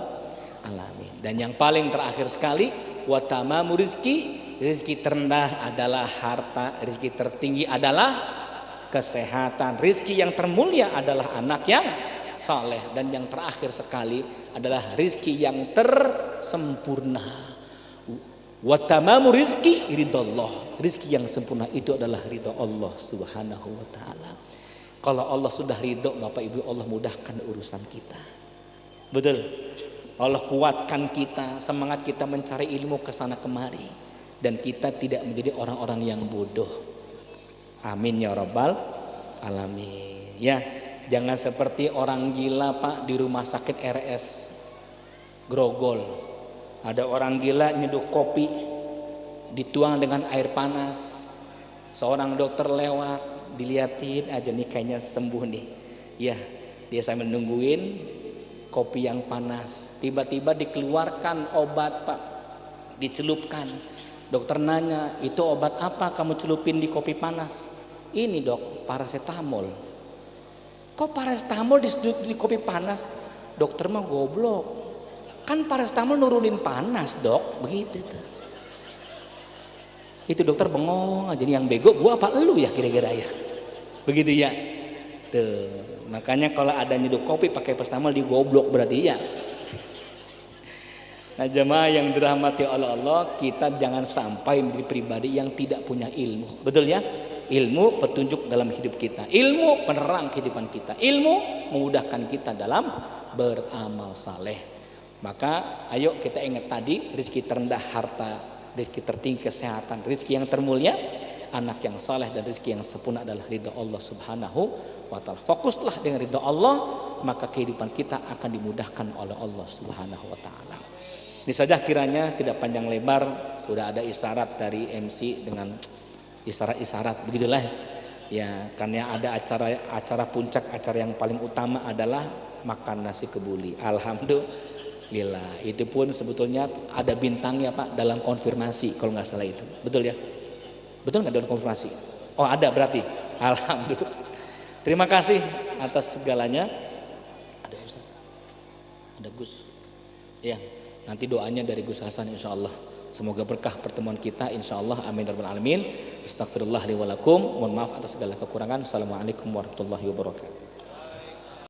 alamin. Dan yang paling terakhir sekali, wa tamamu rizki, Rizki terendah adalah harta, rizki tertinggi adalah kesehatan, rizki yang termulia adalah anak yang saleh, dan yang terakhir sekali adalah rizki yang tersempurna. Wa tamamu rizki ridallah. Rizki yang sempurna itu adalah ridha Allah Subhanahu wa taala. Kalau Allah sudah ridho, Bapak Ibu, Allah mudahkan urusan kita. Betul. Allah kuatkan kita, semangat kita mencari ilmu ke sana kemari, dan kita tidak menjadi orang-orang yang bodoh. Amin ya rabbal alamin. Ya, jangan seperti orang gila Pak di rumah sakit RS Grogol. Ada orang gila nyeduh kopi dituang dengan air panas. Seorang dokter lewat, diliatin aja nih kayaknya sembuh nih. Ya, dia sambil nungguin kopi yang panas. Tiba-tiba dikeluarkan obat Pak, dicelupkan. Dokter nanya, itu obat apa kamu celupin di kopi panas? Ini dok, paracetamol. Kok paracetamol di kopi panas? Dokter mah goblok. Kan paracetamol nurunin panas dok, begitu tuh. Itu dokter bengong aja, yang bego gua apa elu ya kira-kira ya. Begitu ya. Tuh, makanya kalau ada nyeduh kopi pakai paracetamol di goblok berarti ya. Nah jemaah yang dirahmati oleh Allah, kita jangan sampai menjadi pribadi yang tidak punya ilmu. Betul ya? Ilmu petunjuk dalam hidup kita, ilmu penerang kehidupan kita, ilmu memudahkan kita dalam beramal saleh. Maka ayo kita ingat tadi, rezeki terendah harta, rezeki tertinggi kesehatan, rezeki yang termulia anak yang saleh, dan rezeki yang sempurna adalah ridha Allah Subhanahu wa taala. Fokuslah dengan ridha Allah, maka kehidupan kita akan dimudahkan oleh Allah Subhanahu wa taala. Ini saja kiranya, tidak panjang lebar, sudah ada isyarat dari MC dengan isyarat-isyarat begitulah ya, karena ada acara puncak, acara yang paling utama adalah makan nasi kebuli. Alhamdulillah, itu pun sebetulnya ada bintangnya Pak dalam konfirmasi kalau nggak salah itu, betul ya? Betul nggak dalam konfirmasi? Oh ada berarti. Alhamdulillah. Terima kasih atas segalanya. Ada Ustaz, ada Gus ya, nanti doanya dari Gus Hasan insya Allah. Semoga berkah pertemuan kita insyaallah, amin ya rabbal alamin. Astagfirullah li wa lakum, mohon maaf atas segala kekurangan. Assalamualaikum warahmatullahi wabarakatuh.